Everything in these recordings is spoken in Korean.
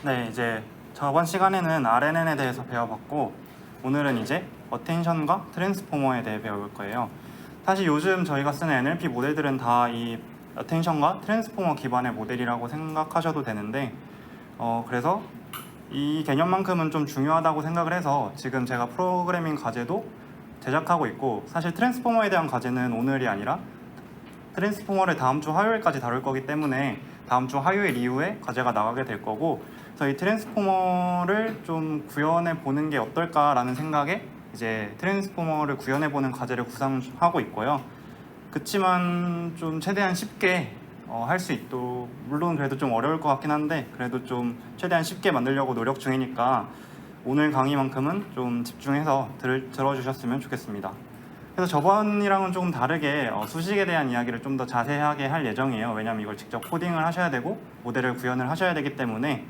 네, 이제 저번 시간에는 RNN에 대해서 배워봤고 오늘은 이제 어텐션과 트랜스포머에 대해 배울 거예요. 사실 요즘 저희가 쓰는 NLP 모델들은 다 이 어텐션과 트랜스포머 기반의 모델이라고 생각하셔도 되는데 그래서 이 개념만큼은 좀 중요하다고 생각을 해서 지금 제가 프로그래밍 과제도 제작하고 있고, 사실 트랜스포머에 대한 과제는 오늘이 아니라 트랜스포머를 다음 주 화요일까지 다룰 거기 때문에 다음 주 화요일 이후에 과제가 나가게 될 거고, 그래서 이 트랜스포머를 좀 구현해 보는 게 어떨까라는 생각에 이제 트랜스포머를 구현해 보는 과제를 구상하고 있고요. 그치만 좀 최대한 쉽게 할 수 있도록, 물론 그래도 좀 어려울 것 같긴 한데 그래도 좀 최대한 쉽게 만들려고 노력 중이니까 오늘 강의만큼은 좀 집중해서 들어주셨으면 좋겠습니다. 그래서 저번이랑은 조금 다르게 수식에 대한 이야기를 좀 더 자세하게 할 예정이에요. 왜냐하면 이걸 직접 코딩을 하셔야 되고 모델을 구현을 하셔야 되기 때문에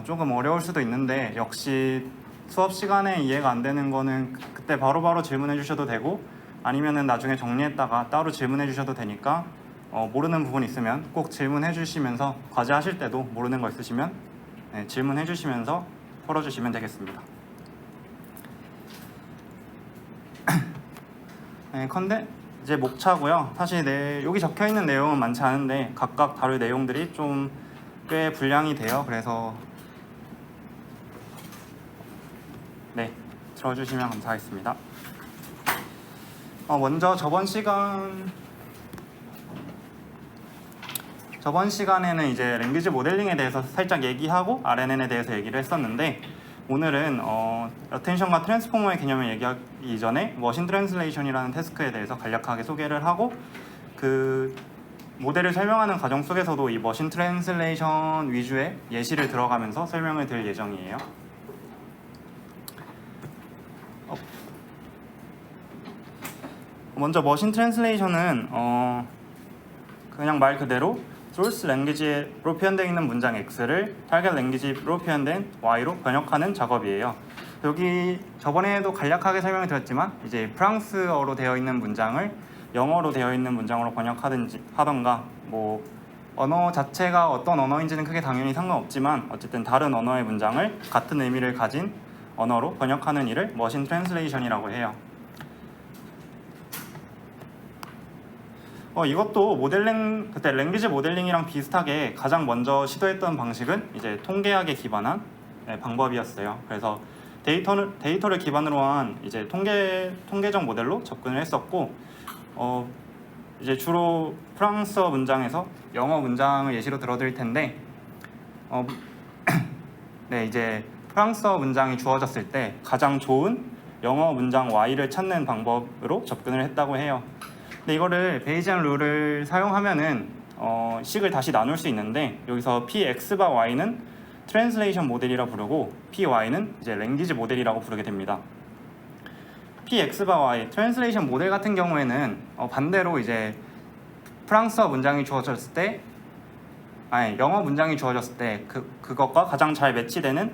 조금 어려울 수도 있는데, 역시 수업 시간에 이해가 안 되는 거는 그때 바로바로 질문해 주셔도 되고 아니면은 나중에 정리했다가 따로 질문해 주셔도 되니까 모르는 부분 있으면 꼭 질문해 주시면서, 과제 하실 때도 모르는 거 있으시면 질문해 주시면서 풀어주시면 되겠습니다. 컨데 이제 목차고요. 사실 여기 적혀 있는 내용은 많지 않은데 각각 다룰 내용들이 좀 꽤 분량이 돼요. 그래서 들어주시면 감사하겠습니다. 먼저 저번 시간에는 이제 랭귀지 모델링에 대해서 살짝 얘기하고 RNN에 대해서 얘기를 했었는데, 오늘은 어텐션과 트랜스포머의 개념을 얘기하기 이전에 머신 트랜슬레이션이라는 태스크에 대해서 간략하게 소개를 하고, 그 모델을 설명하는 과정 속에서도 이 머신 트랜슬레이션 위주의 예시를 들어가면서 설명을 드릴 예정이에요. 먼저 머신 트랜슬레이션은 그냥 말 그대로 소스 랭귀지로 표현되어 있는 문장 X를 타겟 랭귀지로 표현된 Y로 번역하는 작업이에요. 여기 저번에도 간략하게 설명을 드렸지만 이제 프랑스어로 되어 있는 문장을 영어로 되어 있는 문장으로 번역하던가, 뭐 언어 자체가 어떤 언어인지는 크게 당연히 상관없지만 어쨌든 다른 언어의 문장을 같은 의미를 가진 언어로 번역하는 일을 머신 트랜슬레이션이라고 해요. 이것도 그때 랭귀지 모델링이랑 비슷하게 가장 먼저 시도했던 방식은 이제 통계학에 기반한 방법이었어요. 그래서 데이터를 기반으로 한 이제 통계적 모델로 접근을 했었고, 이제 주로 프랑스어 문장에서 영어 문장을 예시로 들어드릴 텐데, 이제 프랑스어 문장이 주어졌을 때 가장 좋은 영어 문장 Y를 찾는 방법으로 접근을 했다고 해요. 근데 이거를 베이지안 룰을 사용하면은 식을 다시 나눌 수 있는데, 여기서 Px바 Y는 트랜슬레이션 모델이라 부르고 Py는 이제 랭귀지 모델이라고 부르게 됩니다. Px바 Y 트랜슬레이션 모델 같은 경우에는 반대로 이제 프랑스어 문장이 주어졌을 때, 영어 문장이 주어졌을 때 그것과 가장 잘 매치되는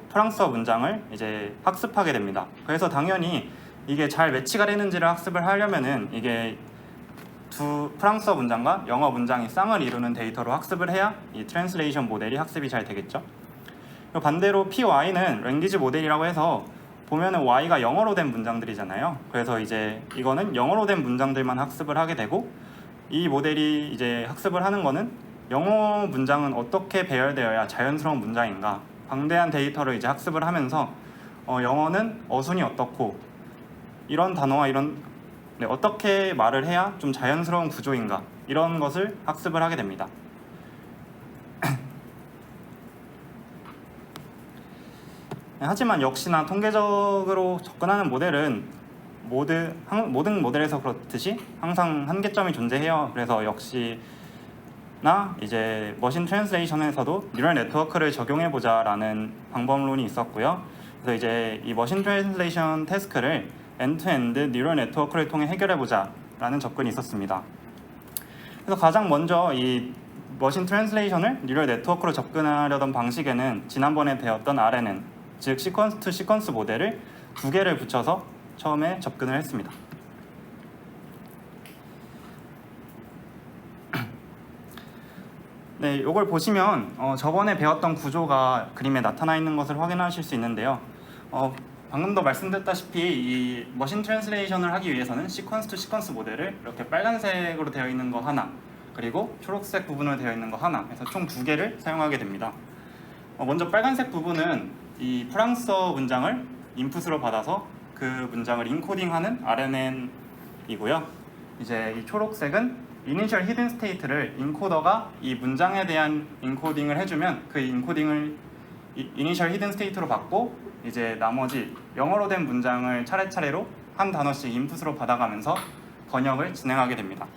프랑스어 문장을 이제 학습하게 됩니다. 그래서 당연히 이게 잘 매치가 되는지를 학습을 하려면은 이게 두 프랑스어 문장과 영어 문장이 쌍을 이루는 데이터로 학습을 해야 이 트랜슬레이션 모델이 학습이 잘 되겠죠. 반대로 PY는 랭귀지 모델이라고 해서 보면은 Y가 영어로 된 문장들이잖아요. 그래서 이제 이거는 영어로 된 문장들만 학습을 하게 되고, 이 모델이 이제 학습을 하는 거는 영어 문장은 어떻게 배열되어야 자연스러운 문장인가, 방대한 데이터를 이제 학습을 하면서 영어는 어순이 어떻고 이런 단어와 어떻게 말을 해야 좀 자연스러운 구조인가, 이런 것을 학습을 하게 됩니다. 하지만 역시나 통계적으로 접근하는 모델은 모든 모델에서 그렇듯이 항상 한계점이 존재해요. 그래서 역시나 이제 머신 트랜슬레이션에서도 뉴럴 네트워크를 적용해보자 라는 방법론이 있었고요. 그래서 이제 이 머신 트랜슬레이션 태스크를 엔드투엔드 뉴럴 네트워크를 통해 해결해보자 라는 접근이 있었습니다. 그래서 가장 먼저 이 머신 트랜슬레이션을 뉴럴 네트워크로 접근하려던 방식에는 지난번에 배웠던 RNN, 즉 시퀀스 투 시퀀스 모델을 2개를 붙여서 처음에 접근을 했습니다. 네, 이걸 보시면 저번에 배웠던 구조가 그림에 나타나 있는 것을 확인하실 수 있는데요. 방금도 말씀드렸다시피 이 머신 트랜슬레이션을 하기 위해서는 시퀀스 투 시퀀스 모델을 이렇게 빨간색으로 되어 있는 거 하나, 그리고 초록색 부분으로 되어 있는 거 하나, 해서 총 2개를 사용하게 됩니다. 먼저 빨간색 부분은 이 프랑스어 문장을 인풋으로 받아서 그 문장을 인코딩하는 RNN이고요. 이제 이 초록색은 이니셜 히든 스테이트를 인코더가 이 문장에 대한 인코딩을 해주면 그 인코딩을 이니셜 히든 스테이트로 받고 이제 나머지 영어로 된 문장을 차례차례로 한 단어씩 인풋으로 받아가면서 번역을 진행하게 됩니다.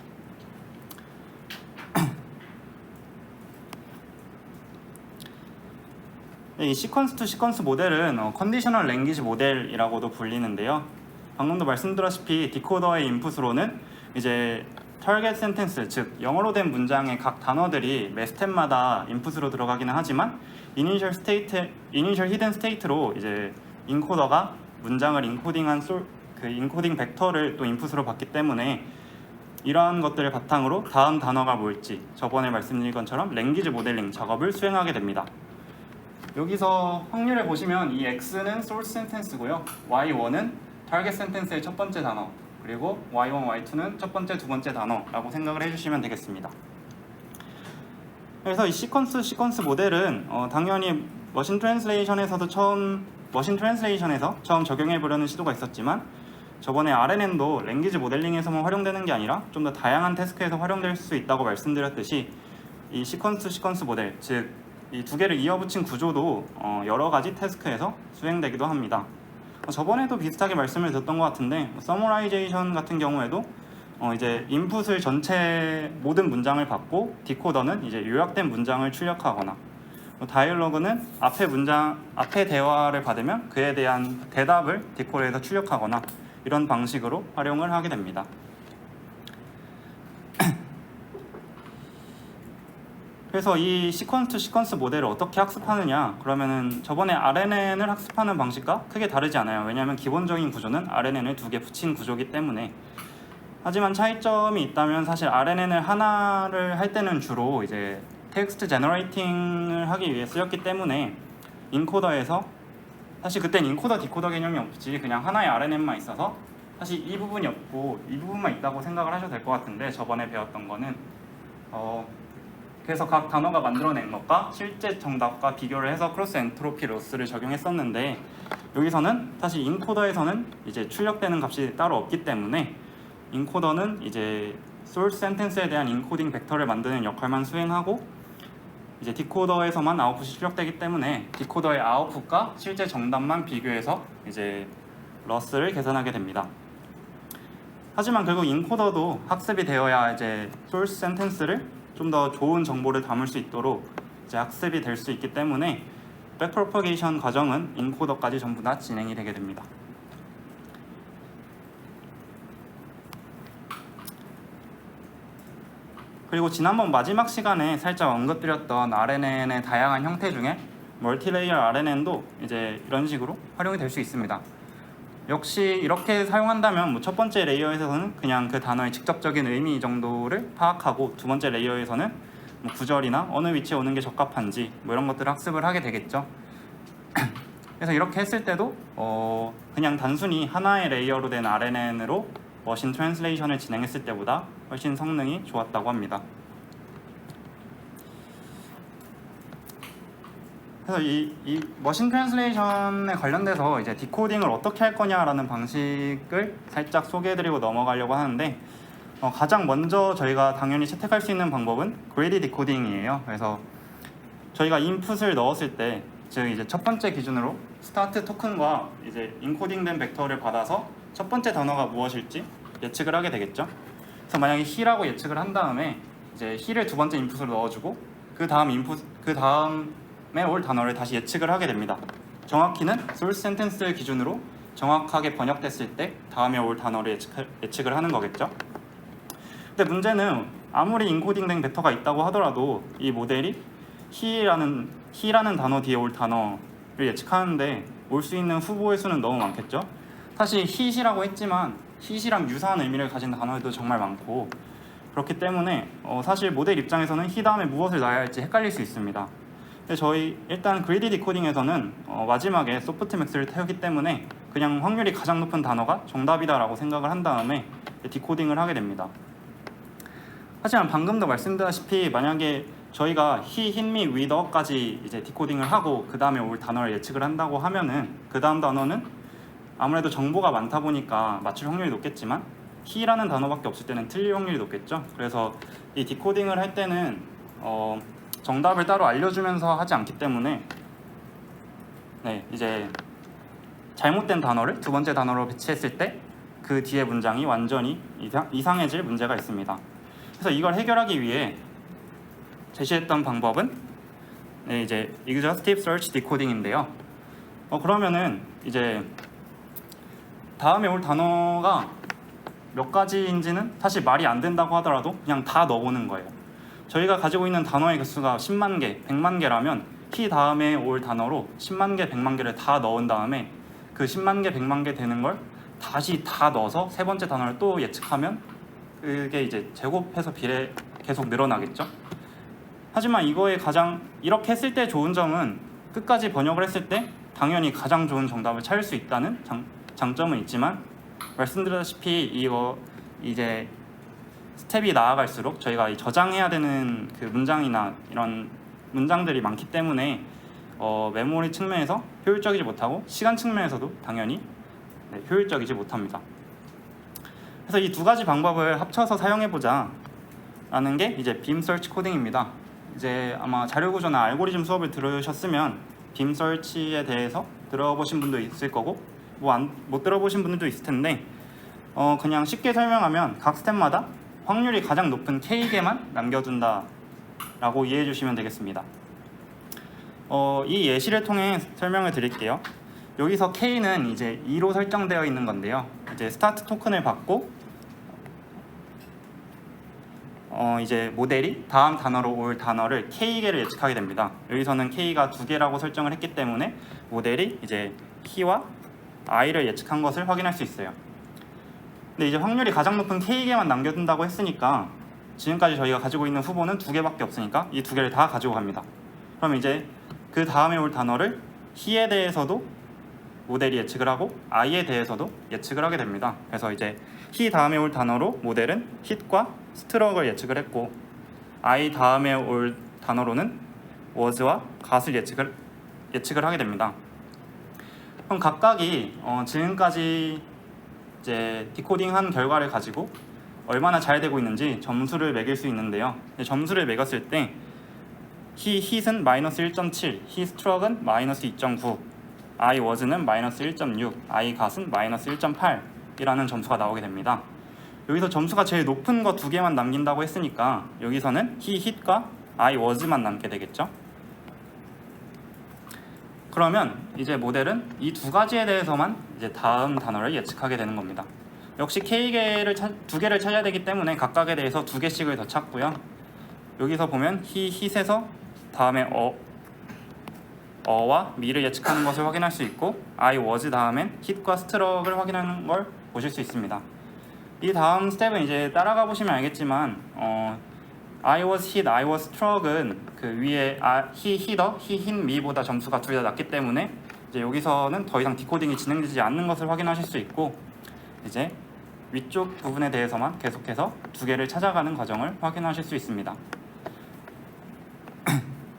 이 시퀀스 투 시퀀스 모델은 컨디셔널 랭귀지 모델이라고도 불리는데요. 방금도 말씀드렸다시피 디코더의 인풋으로는 이제 타겟 센텐스, 즉 영어로 된 문장의 각 단어들이 매 스텝마다 인풋으로 들어가기는 하지만 이니셜 히든 스테이트로 이제 인코더가 문장을 인코딩한 그 인코딩 벡터를 또 인풋으로 받기 때문에 이러한 것들을 바탕으로 다음 단어가 뭘지 저번에 말씀드린 것처럼 랭귀지 모델링 작업을 수행하게 됩니다. 여기서 확률을 보시면 이 X는 소스 센텐스고요, Y1은 타겟 센텐스의 첫 번째 단어, 그리고 Y1, Y2는 첫 번째, 두 번째 단어라고 생각을 해주시면 되겠습니다. 그래서 이 시퀀스 모델은 당연히 머신 트랜슬레이션에서 처음 적용해 보려는 시도가 있었지만 저번에 RNN도 랭귀지 모델링에서만 활용되는 게 아니라 좀 더 다양한 태스크에서 활용될 수 있다고 말씀드렸듯이 이 시퀀스 모델, 즉 이 2개를 이어붙인 구조도 여러 가지 태스크에서 수행되기도 합니다. 저번에도 비슷하게 말씀을 드렸던 것 같은데 서머라이제이션 같은 경우에도 이제 인풋을 전체 모든 문장을 받고 디코더는 이제 요약된 문장을 출력하거나, 다이얼로그는 앞에 대화를 받으면 그에 대한 대답을 디코더에서 출력하거나 이런 방식으로 활용을 하게 됩니다. 그래서 이 시퀀스 투 시퀀스 모델을 어떻게 학습하느냐, 그러면은 저번에 RNN을 학습하는 방식과 크게 다르지 않아요. 왜냐하면 기본적인 구조는 RNN을 2개 붙인 구조이기 때문에. 하지만 차이점이 있다면 사실 RNN을 하나를 할 때는 주로 이제 텍스트 제너레이팅을 하기 위해 쓰였기 때문에 인코더에서, 사실 그땐 인코더 디코더 개념이 없지 그냥 하나의 RNN만 있어서 사실 이 부분이 없고 이 부분만 있다고 생각을 하셔도 될 것 같은데, 저번에 배웠던 거는 그래서 각 단어가 만들어낸 것과 실제 정답과 비교를 해서 크로스 엔트로피 로스를 적용했었는데, 여기서는 사실 인코더에서는 이제 출력되는 값이 따로 없기 때문에 인코더는 이제 소스 센텐스에 대한 인코딩 벡터를 만드는 역할만 수행하고, 이제 디코더에서만 아웃풋이 출력되기 때문에 디코더의 아웃풋과 실제 정답만 비교해서 이제 러스를 계산하게 됩니다. 하지만 결국 인코더도 학습이 되어야 이제 소스 센텐스를 좀 더 좋은 정보를 담을 수 있도록 이제 학습이 될 수 있기 때문에 백프로퍼게이션 과정은 인코더까지 전부 다 진행이 되게 됩니다. 그리고 지난번 마지막 시간에 살짝 언급드렸던 RNN의 다양한 형태 중에 멀티레이어 RNN도 이제 이런 식으로 활용이 될 수 있습니다. 역시 이렇게 사용한다면 첫 번째 레이어에서는 그냥 그 단어의 직접적인 의미 정도를 파악하고, 두 번째 레이어에서는 구절이나 어느 위치에 오는 게 적합한지 이런 것들을 학습을 하게 되겠죠. 그래서 이렇게 했을 때도 그냥 단순히 하나의 레이어로 된 RNN으로 머신 트랜슬레이션을 진행했을 때보다 훨씬 성능이 좋았다고 합니다. 그래서 이 머신 트랜슬레이션에 관련돼서 이제 디코딩을 어떻게 할 거냐라는 방식을 살짝 소개해드리고 넘어가려고 하는데, 가장 먼저 저희가 당연히 채택할 수 있는 방법은 그레이디 디코딩이에요. 그래서 저희가 인풋을 넣었을 때, 즉 이제 첫 번째 기준으로 스타트 토큰과 이제 인코딩된 벡터를 받아서 첫 번째 단어가 무엇일지 예측을 하게 되겠죠. 그래서 만약에 he라고 예측을 한 다음에 이제 he를 두 번째 인풋으로 넣어주고 그 다음에 올 단어를 다시 예측을 하게 됩니다. 정확히는 source sentence 기준으로 정확하게 번역됐을 때 다음에 올 단어를 예측을 하는 거겠죠. 근데 문제는 아무리 인코딩된 벡터가 있다고 하더라도 이 모델이 he라는 단어 뒤에 올 단어를 예측하는데 올 수 있는 후보의 수는 너무 많겠죠. 사실 hit이라고 했지만 hit이랑 유사한 의미를 가진 단어들도 정말 많고, 그렇기 때문에 사실 모델 입장에서는 히 다음에 무엇을 놔야 할지 헷갈릴 수 있습니다. 근데 저희 일단 그리디 디코딩에서는 마지막에 소프트맥스를 태우기 때문에 그냥 확률이 가장 높은 단어가 정답이다라고 생각을 한 다음에 디코딩을 하게 됩니다. 하지만 방금도 말씀드렸다시피 만약에 저희가 he, him, me, with, 까지 이제 디코딩을 하고 그 다음에 올 단어를 예측을 한다고 하면은 그 다음 단어는 아무래도 정보가 많다 보니까 맞출 확률이 높겠지만 he라는 단어밖에 없을 때는 틀릴 확률이 높겠죠. 그래서 이 디코딩을 할 때는 정답을 따로 알려주면서 하지 않기 때문에 이제 잘못된 단어를 두 번째 단어로 배치했을 때 그 뒤에 문장이 완전히 이상해질 문제가 있습니다. 그래서 이걸 해결하기 위해 제시했던 방법은 이제 exhaustive search decoding인데요. 그러면은 이제 다음에 올 단어가 몇 가지인지는 사실 말이 안 된다고 하더라도 그냥 다 넣어보는 거예요. 저희가 가지고 있는 단어의 개수가 10만 개, 100만 개라면 he 다음에 올 단어로 10만 개, 100만 개를 다 넣은 다음에 그 10만 개, 100만 개 되는 걸 다시 다 넣어서 세 번째 단어를 또 예측하면 그게 이제 제곱해서 비례 계속 늘어나겠죠. 하지만 이거의 가장 이렇게 했을 때 좋은 점은 끝까지 번역을 했을 때 당연히 가장 좋은 정답을 찾을 수 있다는 장점은 있지만 말씀드렸다시피 이거 이제 스텝이 나아갈수록 저희가 저장해야 되는 그 문장이나 이런 문장들이 많기 때문에 메모리 측면에서 효율적이지 못하고 시간 측면에서도 당연히 효율적이지 못합니다. 그래서 이 두 가지 방법을 합쳐서 사용해보자 라는 게 이제 빔 서치 코딩입니다. 이제 아마 자료구조나 알고리즘 수업을 들으셨으면 빔 서치에 대해서 들어보신 분도 있을 거고 못 들어보신 분들도 있을 텐데 그냥 쉽게 설명하면 각 스텝마다 확률이 가장 높은 K개만 남겨둔다 라고 이해해 주시면 되겠습니다. 이 예시를 통해 설명을 드릴게요. 여기서 K는 이제 2로 설정되어 있는 건데요. 이제 스타트 토큰을 받고 이제 모델이 다음 단어로 올 단어를 K개를 예측하게 됩니다. 여기서는 K가 2개라고 설정을 했기 때문에 모델이 이제 he와 i를 예측한 것을 확인할 수 있어요. 근데 이제 확률이 가장 높은 K개만 남겨둔다고 했으니까 지금까지 저희가 가지고 있는 후보는 2개밖에 없으니까 이 2개를 다 가지고 갑니다. 그럼 이제 그 다음에 올 단어를 he에 대해서도 모델이 예측을 하고 i에 대해서도 예측을 하게 됩니다. 그래서 이제 he 다음에 올 단어로 모델은 hit과 struck을 예측을 했고 i 다음에 올 단어로는 was와 got을 예측을 하게 됩니다. 그럼 각각이 지금까지 이제 디코딩한 결과를 가지고 얼마나 잘 되고 있는지 점수를 매길 수 있는데요. 점수를 매겼을 때 hit은 마이너스 1.7, he struck은 마이너스 2.9, I was는 마이너스 1.6, I got은 마이너스 1.8 이라는 점수가 나오게 됩니다. 여기서 점수가 제일 높은 거 2개만 남긴다고 했으니까 여기서는 he hit과 I was만 남게 되겠죠. 그러면 이제 모델은 이 2가지에 대해서만 이제 다음 단어를 예측하게 되는 겁니다. 역시 K개를 2개를 찾아야 되기 때문에 각각에 대해서 2개씩을 더 찾고요. 여기서 보면 he, hit에서 다음에 와 me를 예측하는 것을 확인할 수 있고 I was 다음엔 hit과 struck을 확인하는 걸 보실 수 있습니다. 이 다음 스텝은 이제 따라가 보시면 알겠지만 I was hit, I was struck은 그 위에 he hitter, he hit me보다 점수가 둘 다 낮기 때문에 이제 여기서는 더 이상 디코딩이 진행되지 않는 것을 확인하실 수 있고 이제 위쪽 부분에 대해서만 계속해서 2개를 찾아가는 과정을 확인하실 수 있습니다.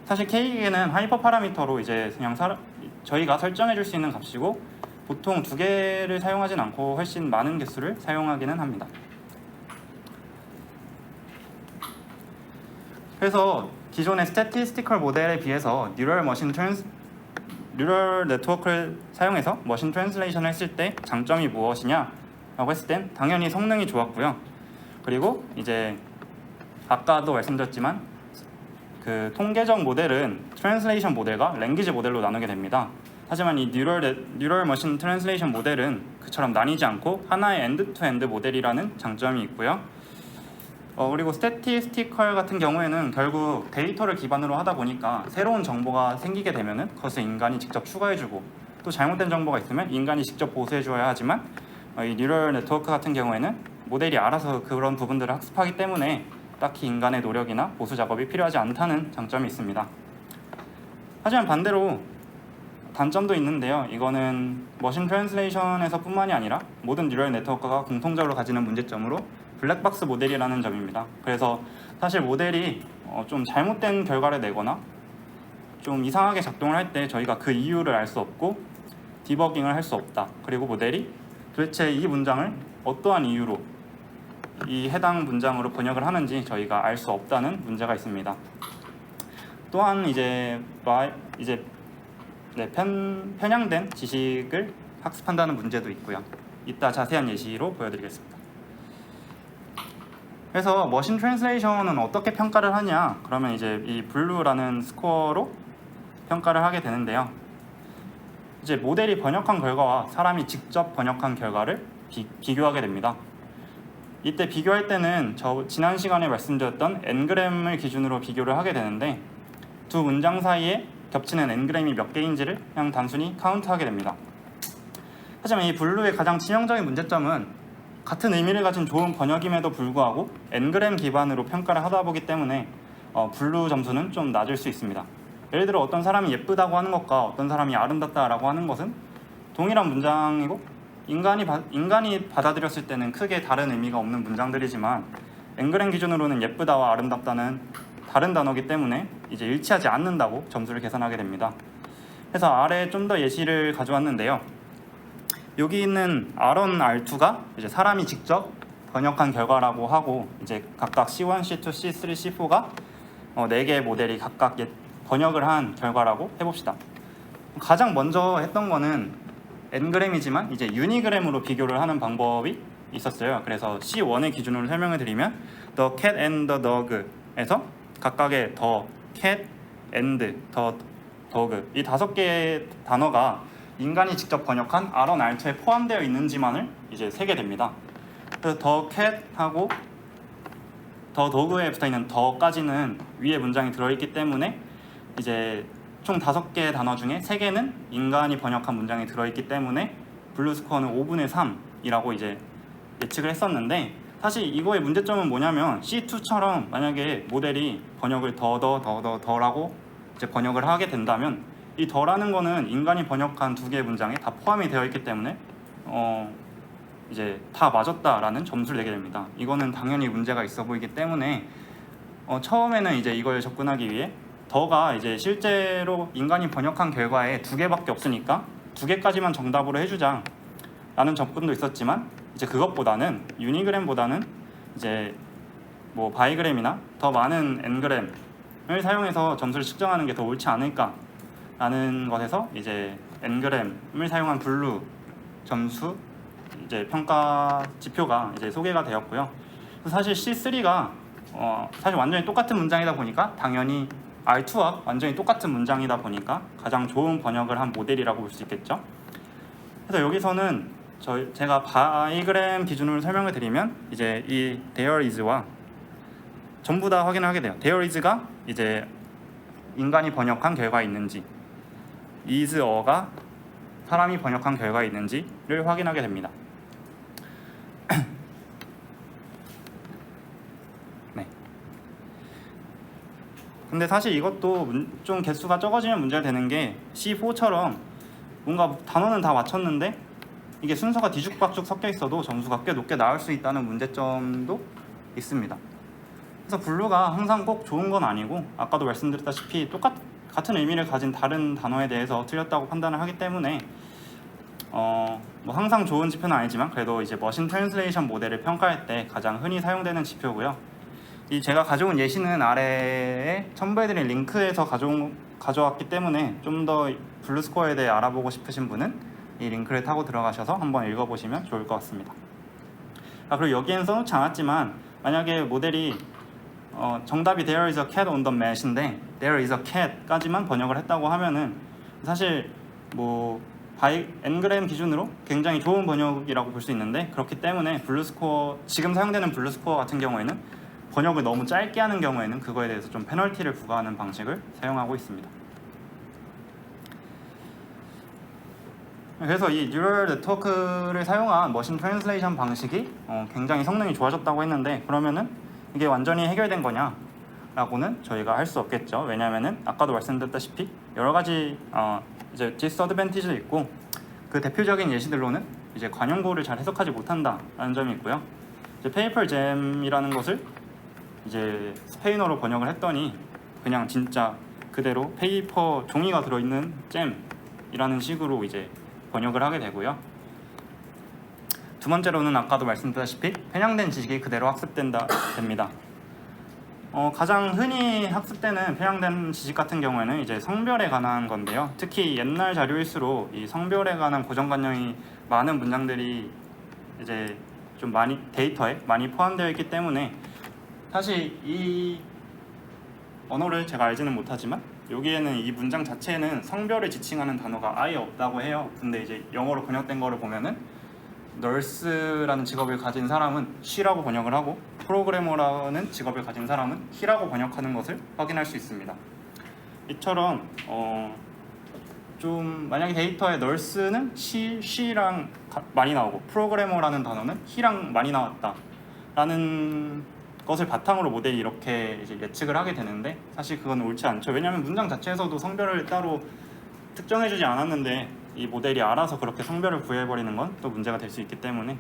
사실 K개는 하이퍼 파라미터로 이제 그냥 저희가 설정해 줄 수 있는 값이고 보통 2개를 사용하진 않고 훨씬 많은 개수를 사용하기는 합니다. 그래서 기존의 스태티스티컬 모델에 비해서 뉴럴 네트워크를 사용해서 머신 트랜슬레이션을 했을 때 장점이 무엇이냐 라고 했을 땐 당연히 성능이 좋았고요. 그리고 이제 아까도 말씀드렸지만 그 통계적 모델은 트랜슬레이션 모델과 랭귀지 모델로 나누게 됩니다. 하지만 이 뉴럴 머신 트랜슬레이션 모델은 그처럼 나뉘지 않고 하나의 엔드-투-엔드 모델이라는 장점이 있고요. 그리고 스태티스티컬 같은 경우에는 결국 데이터를 기반으로 하다 보니까 새로운 정보가 생기게 되면은 그것을 인간이 직접 추가해주고 또 잘못된 정보가 있으면 인간이 직접 보수해줘야 하지만 이 뉴럴 네트워크 같은 경우에는 모델이 알아서 그런 부분들을 학습하기 때문에 딱히 인간의 노력이나 보수 작업이 필요하지 않다는 장점이 있습니다. 하지만 반대로 단점도 있는데요. 이거는 머신 트랜슬레이션에서 뿐만이 아니라 모든 뉴럴 네트워크가 공통적으로 가지는 문제점으로 블랙박스 모델이라는 점입니다. 그래서 사실 모델이 좀 잘못된 결과를 내거나 좀 이상하게 작동을 할 때 저희가 그 이유를 알 수 없고 디버깅을 할 수 없다. 그리고 모델이 도대체 이 문장을 어떠한 이유로 이 해당 문장으로 번역을 하는지 저희가 알 수 없다는 문제가 있습니다. 또한 이제 편향된 지식을 학습한다는 문제도 있고요. 이따 자세한 예시로 보여드리겠습니다. 그래서 머신 트랜슬레이션은 어떻게 평가를 하냐? 그러면 이제 이 블루라는 스코어로 평가를 하게 되는데요. 이제 모델이 번역한 결과와 사람이 직접 번역한 결과를 비교하게 됩니다. 이때 비교할 때는 지난 시간에 말씀드렸던 ng을 기준으로 비교를 하게 되는데 두 문장 사이에 겹치는 ng이 몇 개인지를 그냥 단순히 카운트하게 됩니다. 하지만 이 블루의 가장 치명적인 문제점은 같은 의미를 가진 좋은 번역임에도 불구하고 ng 기반으로 평가를 하다 보기 때문에 블루 점수는 좀 낮을 수 있습니다. 예를 들어 어떤 사람이 예쁘다고 하는 것과 어떤 사람이 아름답다라고 하는 것은 동일한 문장이고 인간이 받아들였을 때는 크게 다른 의미가 없는 문장들이지만 ng 기준으로는 예쁘다와 아름답다는 다른 단어이기 때문에 이제 일치하지 않는다고 점수를 계산하게 됩니다. 그래서 아래에 좀 더 예시를 가져왔는데요. 여기 있는 R1, R2가 이제 사람이 직접 번역한 결과라고 하고 이제 각각 C1, C2, C3, C4가 4개의 모델이 각각 번역을 한 결과라고 해봅시다. 가장 먼저 했던 거는 ng이지만 이제 유니그램으로 비교를 하는 방법이 있었어요. 그래서 C1의 기준으로 설명을 드리면 the cat and the dog에서 각각의 the cat and the dog 이 5개의 단어가 인간이 직접 번역한 R1, R2에 포함되어 있는지만을 이제 세게 됩니다. 그래서 the cat하고 the dog에 붙어있는 the까지는 위에 문장이 들어있기 때문에 이제 총 5개의 단어 중에 3개는 인간이 번역한 문장이 들어있기 때문에 블루 스코어는 5분의 3이라고 이제 예측을 했었는데 사실 이거의 문제점은 뭐냐면 C2처럼 만약에 모델이 번역을 더라고 이제 번역을 하게 된다면 이 더라는 거는 인간이 번역한 2개의 문장에 다 포함이 되어 있기 때문에 이제 다 맞았다라는 점수를 내게 됩니다. 이거는 당연히 문제가 있어 보이기 때문에 처음에는 이제 이걸 접근하기 위해 더가 이제 실제로 인간이 번역한 결과에 2개밖에 없으니까 2개까지만 정답으로 해주자 라는 접근도 있었지만 이제 그것보다는 유니그램보다는 이제 뭐 바이그램이나 더 많은 ng을 사용해서 점수를 측정하는 게 더 옳지 않을까 라는 것에서 이제 ng을 사용한 블루 점수 이제 평가 지표가 이제 소개가 되었고요. 사실 C3가 사실 완전히 똑같은 문장이다 보니까 당연히 R2와 완전히 똑같은 문장이다 보니까 가장 좋은 번역을 한 모델이라고 볼 수 있겠죠. 그래서 여기서는 제가 바이그램 기준으로 설명을 드리면 이제 이 there is와 전부 다 확인을 하게 돼요. there is가 이제 인간이 번역한 결과가 있는지 is 어가 사람이 번역한 결과가 있는지를 확인하게 됩니다. 네. 근데 사실 이것도 좀 개수가 적어지면 문제가 되는 게 C4처럼 뭔가 단어는 다 맞췄는데 이게 순서가 뒤죽박죽 섞여 있어도 점수가 꽤 높게 나올 수 있다는 문제점도 있습니다. 그래서 블루가 항상 꼭 좋은 건 아니고 아까도 말씀드렸다시피 같은 의미를 가진 다른 단어에 대해서 틀렸다고 판단을 하기 때문에 뭐 항상 좋은 지표는 아니지만 그래도 이제 머신 트랜슬레이션 모델을 평가할 때 가장 흔히 사용되는 지표고요. 이 제가 가져온 예시는 아래에 첨부해드린 링크에서 가져왔기 때문에 좀 더 블루 스코어에 대해 알아보고 싶으신 분은 이 링크를 타고 들어가셔서 한번 읽어보시면 좋을 것 같습니다. 그리고 여기엔 써놓지 않았지만 만약에 모델이 정답이 there is a cat on the mat인데 there is a cat까지만 번역을 했다고 하면은 사실 뭐 ngram 기준으로 굉장히 좋은 번역이라고 볼 수 있는데 그렇기 때문에 블루 스코어 지금 사용되는 블루 스코어 같은 경우에는 번역을 너무 짧게 하는 경우에는 그거에 대해서 좀 페널티를 부과하는 방식을 사용하고 있습니다. 그래서 이 뉴럴 네트워크를 사용한 머신 트랜슬레이션 방식이 굉장히 성능이 좋아졌다고 했는데, 그러면은 이게 완전히 해결된 거냐? 라고는 저희가 할 수 없겠죠. 왜냐하면은 아까도 말씀드렸다시피 여러 가지 이제 디스어드밴티지도 있고, 그 대표적인 예시들로는 이제 관용구를 잘 해석하지 못한다라는 점이 있고요. 이제 페이퍼잼이라는 것을 이제 스페인어로 번역을 했더니 그냥 진짜 그대로 페이퍼 종이가 들어있는 잼이라는 식으로 이제 번역을 하게 되고요. 두 번째로는 아까도 말씀드렸다시피 편향된 지식이 그대로 됩니다. 가장 흔히 학습되는 편향된 지식 같은 경우에는 이제 성별에 관한 건데요. 특히 옛날 자료일수록 이 성별에 관한 고정관념이 많은 문장들이 이제 좀 많이 데이터에 많이 포함되어 있기 때문에, 사실 이 언어를 제가 알지는 못하지만 여기에는 이 문장 자체에는 성별을 지칭하는 단어가 아예 없다고 해요. 근데 이제 영어로 번역된 거를 보면은 널스라는 직업을 가진 사람은 she라고 번역을 하고, 프로그래머라는 직업을 가진 사람은 he라고 번역하는 것을 확인할 수 있습니다. 이처럼 좀 만약에 데이터에 널스는 she랑 많이 나오고 프로그래머라는 단어는 he랑 많이 나왔다라는 것을 바탕으로 모델이 이렇게 이제 예측을 하게 되는데, 사실 그건 옳지 않죠. 왜냐하면 문장 자체에서도 성별을 따로 특정해주지 않았는데 이 모델이 알아서 그렇게 성별을 부여해버리는 건 또 문제가 될 수 있기 때문에,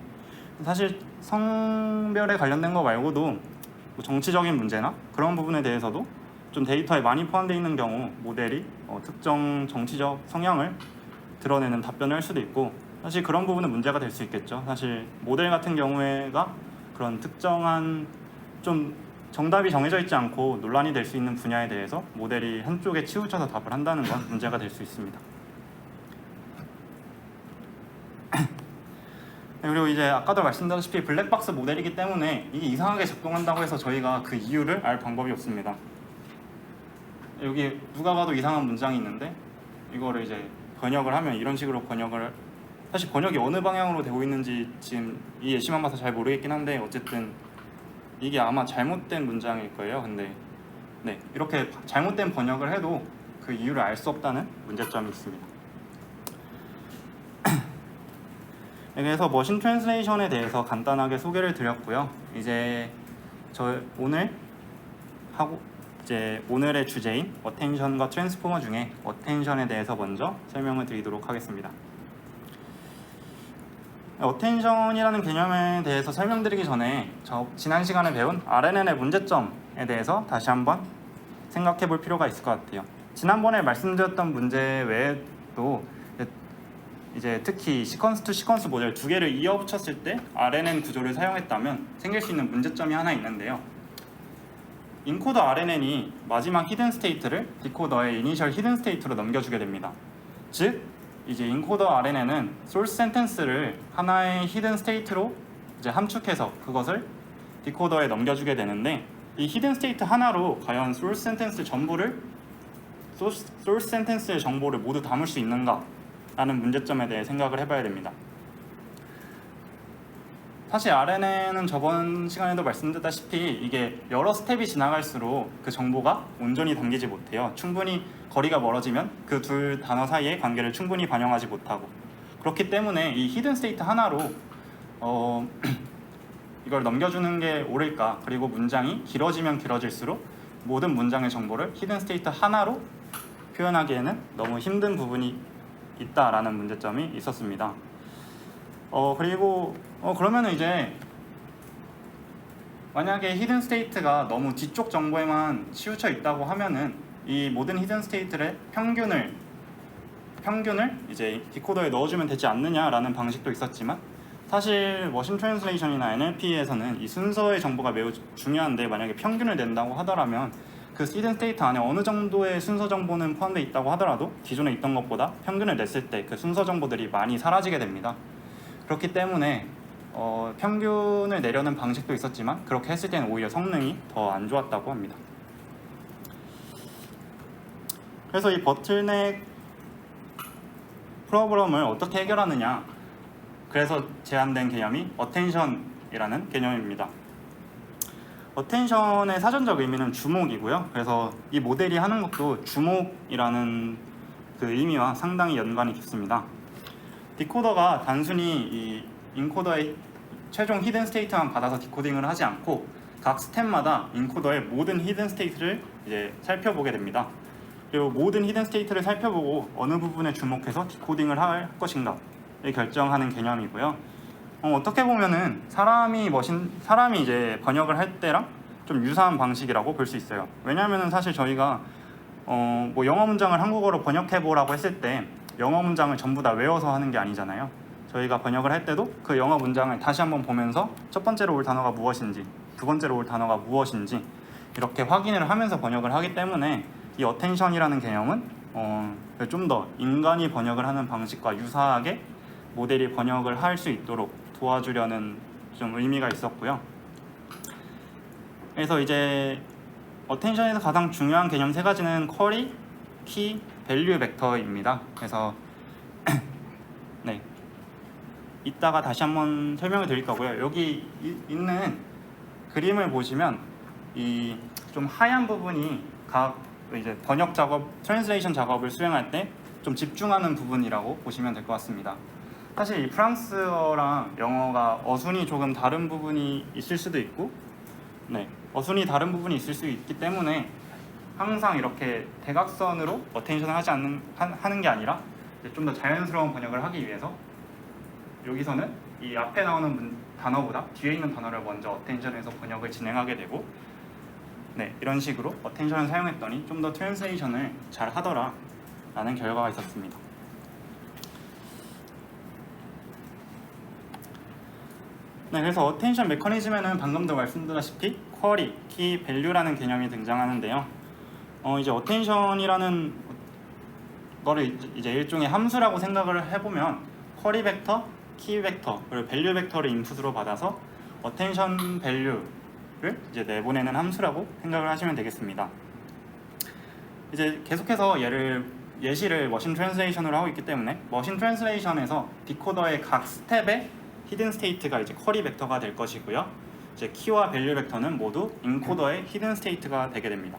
사실 성별에 관련된 거 말고도 뭐 정치적인 문제나 그런 부분에 대해서도 좀 데이터에 많이 포함되어 있는 경우 모델이 특정 정치적 성향을 드러내는 답변을 할 수도 있고, 사실 그런 부분은 문제가 될 수 있겠죠. 사실 모델 같은 경우에가 그런 특정한 좀 정답이 정해져 있지 않고 논란이 될 수 있는 분야에 대해서 모델이 한쪽에 치우쳐서 답을 한다는 건 문제가 될 수 있습니다. 그리고 이제 아까도 말씀드렸다시피 블랙박스 모델이기 때문에 이게 이상하게 작동한다고 해서 저희가 그 이유를 알 방법이 없습니다. 여기 누가 봐도 이상한 문장이 있는데 이거를 이제 번역을 하면 이런 식으로 사실 번역이 어느 방향으로 되고 있는지 지금 이 예시만 봐서 잘 모르겠긴 한데, 어쨌든 이게 아마 잘못된 문장일 거예요. 근데 네, 이렇게 잘못된 번역을 해도 그 이유를 알 수 없다는 문제점이 있습니다. 그래서 머신 트랜슬레이션에 대해서 간단하게 소개를 드렸고요. 이제 오늘의 주제인 어텐션과 트랜스포머 중에 어텐션에 대해서 먼저 설명을 드리도록 하겠습니다. 어텐션이라는 개념에 대해서 설명드리기 전에 지난 시간에 배운 RNN의 문제점에 대해서 다시 한번 생각해 볼 필요가 있을 것 같아요. 지난번에 말씀드렸던 문제 외에도 이제 특히 시퀀스 투 시퀀스 모델 두 개를 이어 붙였을 때 RNN 구조를 사용했다면 생길 수 있는 문제점이 하나 있는데요. 인코더 RNN이 마지막 히든 스테이트를 디코더의 이니셜 히든 스테이트로 넘겨주게 됩니다. 즉 이제 인코더 RNN은 소스 센텐스를 하나의 히든 스테이트로 이제 함축해서 그것을 디코더에 넘겨주게 되는데, 이 히든 스테이트 하나로 과연 소스 센텐스의 정보를 모두 담을 수 있는가 라는 문제점에 대해 생각을 해봐야 됩니다. 사실 RNN은 저번 시간에도 말씀드렸다시피 이게 여러 스텝이 지나갈수록 그 정보가 온전히 담기지 못해요. 충분히 거리가 멀어지면 그 둘 단어 사이의 관계를 충분히 반영하지 못하고, 그렇기 때문에 이 히든 스테이트 하나로 이걸 넘겨주는 게 옳을까, 그리고 문장이 길어지면 길어질수록 모든 문장의 정보를 히든 스테이트 하나로 표현하기에는 너무 힘든 부분이 있다라는 문제점이 있었습니다. 그리고 그러면은 이제 만약에 히든 스테이트가 너무 뒤쪽 정보에만 치우쳐 있다고 하면은 이 모든 히든 스테이트의 평균을 이제 디코더에 넣어주면 되지 않느냐라는 방식도 있었지만, 사실 머신 트랜슬레이션이나 NLP에서는 이 순서의 정보가 매우 중요한데, 만약에 평균을 낸다고 하더라면 그 히든 스테이트 안에 어느 정도의 순서 정보는 포함되어 있다고 하더라도 기존에 있던 것보다 평균을 냈을 때 그 순서 정보들이 많이 사라지게 됩니다. 그렇기 때문에 평균을 내려는 방식도 있었지만 그렇게 했을 때는 오히려 성능이 더 안 좋았다고 합니다. 그래서 이 버틀넥 프로블럼을 어떻게 해결하느냐, 그래서 제안된 개념이 어텐션이라는 개념입니다. 어텐션의 사전적 의미는 주목이고요. 그래서 이 모델이 하는 것도 주목이라는 그 의미와 상당히 연관이 깊습니다. 디코더가 단순히 이 인코더의 최종 히든 스테이트만 받아서 디코딩을 하지 않고 각 스텝마다 인코더의 모든 히든 스테이트를 이제 살펴보게 됩니다. 그리고 모든 히든 스테이트를 살펴보고 어느 부분에 주목해서 디코딩을 할 것인가를 결정하는 개념이고요. 어떻게 보면은 사람이 이제 번역을 할 때랑 좀 유사한 방식이라고 볼 수 있어요. 왜냐하면은 사실 저희가 뭐 영어 문장을 한국어로 번역해 보라고 했을 때 영어 문장을 전부 다 외워서 하는 게 아니잖아요. 저희가 번역을 할 때도 그 영어 문장을 다시 한번 보면서 첫 번째로 올 단어가 무엇인지, 두 번째로 올 단어가 무엇인지 이렇게 확인을 하면서 번역을 하기 때문에 이 어텐션이라는 개념은 좀 더 인간이 번역을 하는 방식과 유사하게 모델이 번역을 할 수 있도록 도와주려는 좀 의미가 있었고요. 그래서 이제 어텐션에서 가장 중요한 개념 세 가지는 쿼리, 키, 밸류 벡터입니다. 그래서 네, 이따가 다시 한번 설명을 드릴 거고요. 여기 있는 그림을 보시면 이 좀 하얀 부분이 각 이제 번역 작업, 트랜슬레이션 작업을 수행할 때 좀 집중하는 부분이라고 보시면 될 것 같습니다. 사실 이 프랑스어랑 영어가 어순이 조금 다른 부분이 있을 수도 있고, 네, 어순이 다른 부분이 있을 수 있기 때문에 항상 이렇게 대각선으로 어텐션을 하는 게 아니라 좀 더 자연스러운 번역을 하기 위해서 여기서는 이 앞에 나오는 단어보다 뒤에 있는 단어를 먼저 어텐션에서 번역을 진행하게 되고, 네, 이런 식으로 어텐션을 사용했더니 좀 더 트랜sl레이션을 잘 하더라 라는 결과가 있었습니다. 네, 그래서 어텐션 메커니즘에는 방금도 말씀드렸다시피 쿼리, 키, 밸류라는 개념이 등장하는데요. 이제 어텐션이라는 거를 이제 일종의 함수라고 생각을 해보면 쿼리 벡터, 키 벡터, 그리고 밸류 벡터를 인풋으로 받아서 어텐션 밸류를 이제 내보내는 함수라고 생각을 하시면 되겠습니다. 이제 계속해서 예시를 머신 트랜슬레이션으로 하고 있기 때문에 머신 트랜슬레이션에서 디코더의 각 스텝에 히든 스테이트가 이제 쿼리 벡터가 될 것이고요. 이제 키와 밸류 벡터는 모두 인코더의 히든 스테이트가 되게 됩니다.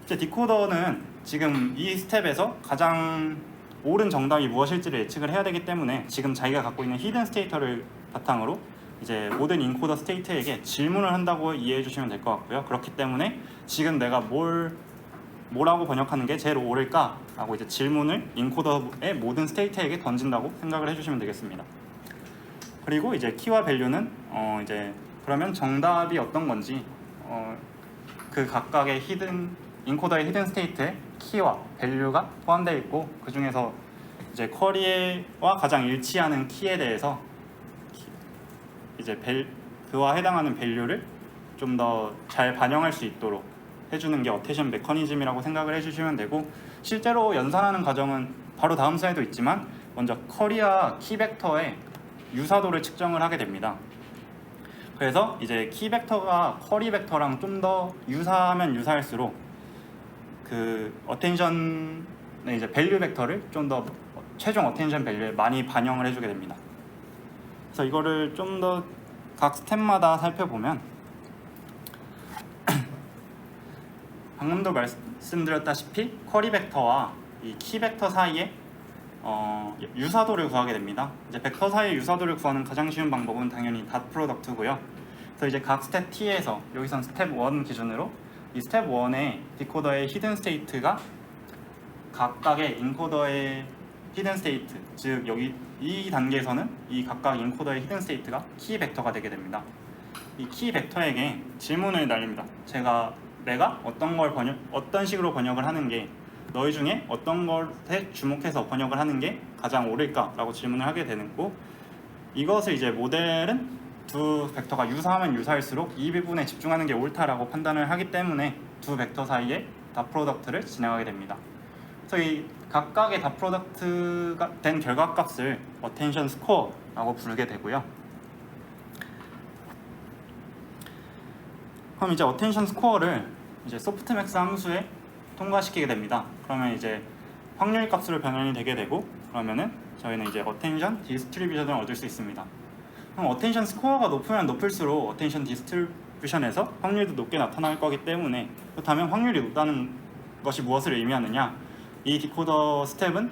이제 디코더는 지금 이 스텝에서 가장 옳은 정답이 무엇일지를 예측을 해야 되기 때문에 지금 자기가 갖고 있는 히든 스테이터를 바탕으로 이제 모든 인코더 스테이트에게 질문을 한다고 이해해 주시면 될 것 같고요. 그렇기 때문에 지금 내가 뭐라고 번역하는 게 제일 옳을까? 라고 이제 질문을 인코더의 모든 스테이트에게 던진다고 생각을 해주시면 되겠습니다. 그리고 이제 키와 밸류는 이제 그러면 정답이 어떤 건지 그 각각의 인코더의 히든 스테이트에 키와 밸류가 포함되어 있고 그 중에서 이제 쿼리와 가장 일치하는 키에 대해서 이제 그와 해당하는 밸류를 좀 더 잘 반영할 수 있도록 해주는 게 어텐션 메커니즘이라고 생각을 해주시면 되고, 실제로 연산하는 과정은 바로 다음 슬라이드 있지만 먼저 쿼리와 키 벡터의 유사도를 측정을 하게 됩니다. 그래서 이제 키 벡터가 쿼리 벡터랑 좀 더 유사하면 유사할수록 그 어텐션의 이제 밸류 벡터를 좀 더 최종 어텐션 밸류에 많이 반영을 해주게 됩니다. 그래서 이거를 좀 더 각 스텝마다 살펴보면 방금도 말씀드렸다시피 쿼리 벡터와 이 키 벡터 사이에 유사도를 구하게 됩니다. 이제 벡터 사이의 유사도를 구하는 가장 쉬운 방법은 당연히 닷 프로덕트고요. 그래서 이제 각 스텝 T에서 여기선 스텝 1 기준으로 이 스텝 1의 디코더의 히든 스테이트가 각각의 인코더의 히든 스테이트, 즉 여기 이 단계에서는 이 각각 인코더의 히든 스테이트가 키 벡터가 되게 됩니다. 이 키 벡터에게 질문을 날립니다. 내가 어떤 식으로 번역을 하는 게 너희 중에 어떤 것에 주목해서 번역을 하는 게 가장 옳을까라고 질문을 하게 되는 거고, 이것을 이제 모델은 두 벡터가 유사하면 유사할수록 이 부분에 집중하는 게 옳다라고 판단을 하기 때문에 두 벡터 사이에 닷 프로덕트를 진행하게 됩니다. 그래서 이 각각의 닷 프로덕트가 된 결과값을 어텐션 스코어라고 부르게 되고요. 그럼 이제 어텐션 스코어를 이제 소프트맥스 함수에 통과시키게 됩니다. 그러면 이제 확률 값으로 변환이 되게 되고, 그러면은 저희는 이제 어텐션 디스트리뷰션을 얻을 수 있습니다. 그럼 어텐션 스코어가 높으면 높을수록 어텐션 디스트리뷰션에서 확률도 높게 나타날 거기 때문에, 그렇다면 확률이 높다는 것이 무엇을 의미하느냐? 이 디코더 스텝은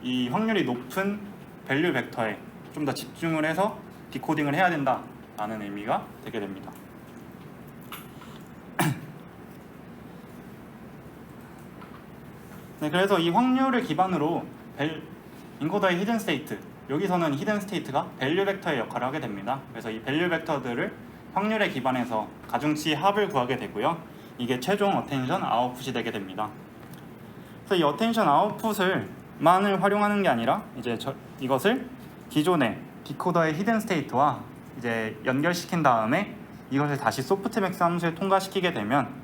이 확률이 높은 밸류 벡터에 좀 더 집중을 해서 디코딩을 해야 된다라는 의미가 되게 됩니다. 네, 그래서 이 확률을 기반으로 인코더의 히든 스테이트, 여기서는 히든 스테이트가 밸류 벡터의 역할을 하게 됩니다. 그래서 이 밸류 벡터들을 확률에 기반해서 가중치 합을 구하게 되고요. 이게 최종 어텐션 아웃풋이 되게 됩니다. 그래서 이 어텐션 아웃풋을만을 활용하는 게 아니라 이제 이것을 기존의 디코더의 히든 스테이트와 이제 연결시킨 다음에 이것을 다시 소프트맥스 함수에 통과시키게 되면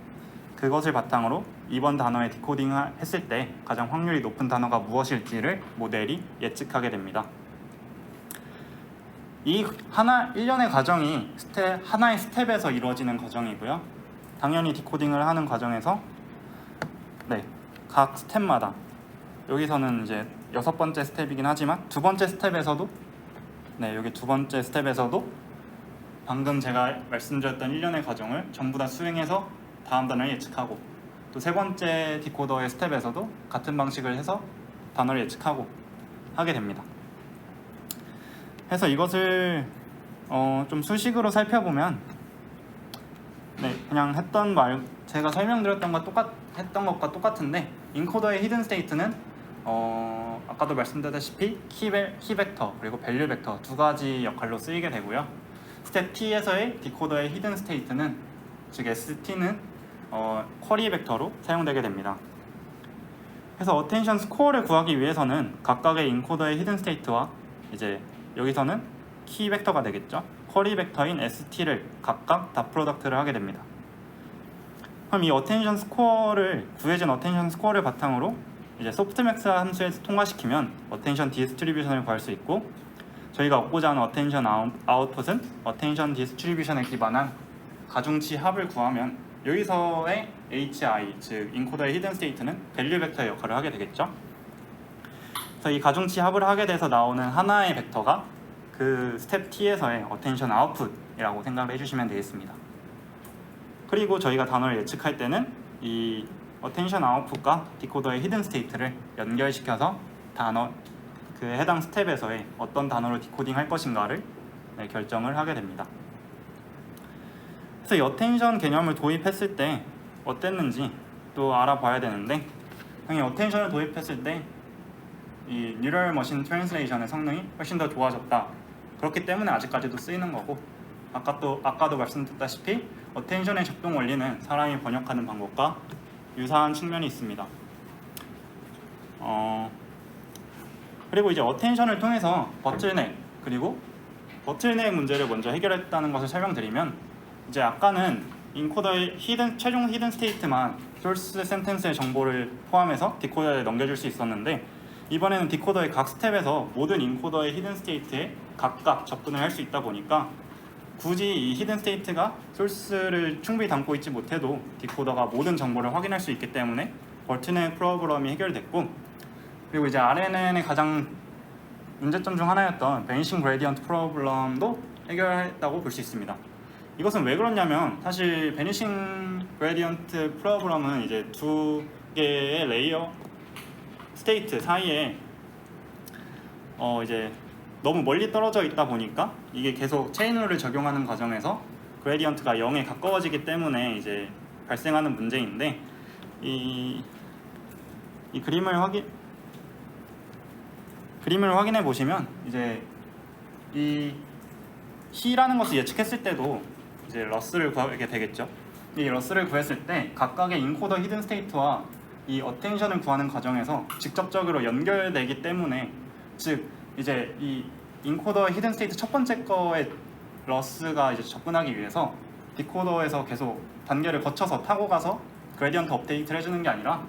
그것을 바탕으로 이번 단어의 디코딩을 했을 때 가장 확률이 높은 단어가 무엇일지를 모델이 예측하게 됩니다. 이 일련의 과정이 하나의 스텝에서 이루어지는 과정이고요. 당연히 디코딩을 하는 과정에서 각 스텝마다 여기서는 이제 6번째 스텝이긴 하지만 두 번째 스텝에서도 여기 두 번째 스텝에서도 방금 제가 말씀드렸던 일련의 과정을 전부 다 수행해서 다음 단어를 예측하고 또 세 번째 디코더의 스텝에서도 같은 방식을 해서 단어를 예측하고 하게 됩니다. 그래서 이것을 좀 수식으로 살펴보면 그냥 제가 설명드렸던 것과 똑같은데 인코더의 히든 스테이트는 아까도 말씀드렸다시피 키 벡터 그리고 밸류 벡터 두 가지 역할로 쓰이게 되고요. 스텝 T에서의 디코더의 히든 스테이트는 즉 ST는 쿼리 벡터로 사용되게 됩니다. 그래서 어텐션 스코어를 구하기 위해서는 각각의 인코더의 히든 스테이트와 이제 여기서는 키 벡터가 되겠죠. 쿼리 벡터인 ST를 각각 다 프로덕트를 하게 됩니다. 그럼 이 구해진 어텐션 스코어를 바탕으로 이제 소프트맥스 함수에서 통과시키면 어텐션 디스트리뷰션을 구할 수 있고 저희가 얻고자 하는 어텐션 아웃풋은 어텐션 디스트리뷰션에 기반한 가중치 합을 구하면 여기서의 HI, 즉 인코더의 히든 스테이트는 밸류 벡터의 역할을 하게 되겠죠. 그래서 이 가중치 합을 하게 돼서 나오는 하나의 벡터가 그 스텝 T에서의 어텐션 아웃풋이라고 생각을 해주시면 되겠습니다. 그리고 저희가 단어를 예측할 때는 이 어텐션 아웃풋과 디코더의 히든 스테이트를 연결시켜서 그 해당 스텝에서의 어떤 단어로 디코딩할 것인가를 결정을 하게 됩니다. 그래서 이 어텐션 개념을 도입했을 때 어땠는지 또 알아봐야 되는데 당연히 어텐션을 도입했을 때 이 뉴럴 머신 트랜슬레이션의 성능이 훨씬 더 좋아졌다. 그렇기 때문에 아직까지도 쓰이는 거고 아까도 말씀드렸다시피 어텐션의 작동 원리는 사람이 번역하는 방법과 유사한 측면이 있습니다. 그리고 이제 어텐션을 통해서 버틀넥 문제를 먼저 해결했다는 것을 설명드리면 이제 아까는 인코더의 최종 히든 스테이트만 소스 센텐스의 정보를 포함해서 디코더에 넘겨줄 수 있었는데 이번에는 디코더의 각 스텝에서 모든 인코더의 히든 스테이트에 각각 접근을 할 수 있다 보니까 굳이 이 히든 스테이트가 소스를 충분히 담고 있지 못해도 디코더가 모든 정보를 확인할 수 있기 때문에 버틀넥 프로블럼이 해결됐고 그리고 이제 RNN의 가장 문제점 중 하나였던 베니싱 그레디언트 프로블럼도 해결했다고 볼 수 있습니다. 이것은 왜 그렇냐면 사실 베니싱 그레디언트 프로블럼은 이제 두 개의 레이어 스테이트 사이에 이제 너무 멀리 떨어져 있다 보니까 이게 계속 체인룰을 적용하는 과정에서 그레디언트가 0에 가까워지기 때문에 이제 발생하는 문제인데 이 그림을 확인해 보시면 이제 이 C라는 것을 예측했을 때도 이제 러스를 구하게 되겠죠. 이 러스를 구했을 때 각각의 인코더 히든 스테이트와 이 어텐션을 구하는 과정에서 직접적으로 연결되기 때문에 즉 이제 이 인코더 히든 스테이트 첫 번째 거에 러스가 이제 접근하기 위해서 디코더에서 계속 단계를 거쳐서 타고 가서 그레디언트 업데이트를 해주는 게 아니라